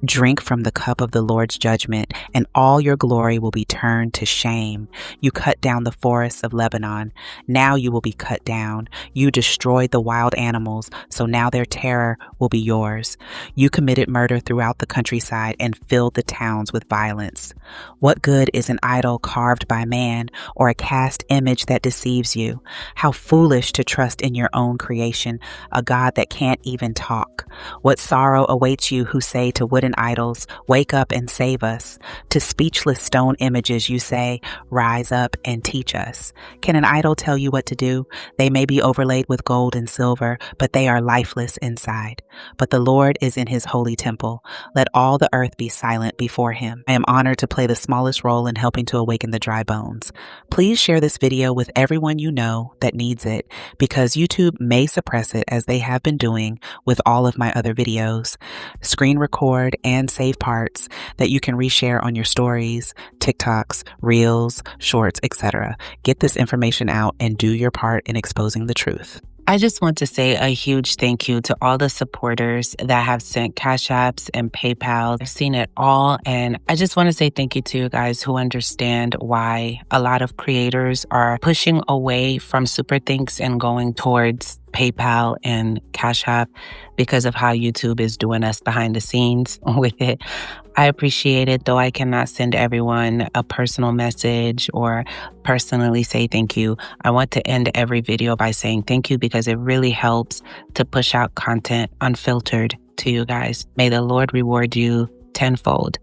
Drink from the cup of the Lord's judgment, and all your glory will be turned to shame. You cut down the forests of Lebanon. Now you will be cut down. You destroyed the wild animals, so now their terror will be yours. You committed murder throughout the countryside and filled the towns with violence. What good is an idol carved by man, or a cast image that deceives you? How foolish to trust in your own creation, a God that can't even talk. What sorrow awaits you who say to wooden idols, "Wake up and save us." To speechless stone images you say, "Rise up and teach us." Can an idol tell you what to do? They may be overlaid with gold and silver, but they are lifeless inside. But the Lord is in his holy temple. Let all the earth be silent before him. I am honored to play the smallest role in helping to awaken the dry bones. Please share this video with everyone you know that needs it, because YouTube may suppress it as they have been doing with all of my other videos. Screen record and save parts that you can reshare on your stories, TikToks, Reels, Shorts, etc. Get this information out and do your part in exposing the truth. I just want to say a huge thank you to all the supporters that have sent Cashapps and PayPal. I've seen it all, and I just want to say thank you to you guys who understand why a lot of creators are pushing away from Super Thanks and going towards PayPal and Cashapp because of how YouTube is doing us behind the scenes with it. I appreciate it, though I cannot send everyone a personal message or personally say thank you. I want to end every video by saying thank you because it really helps to push out content unfiltered to you guys. May the Lord reward you tenfold.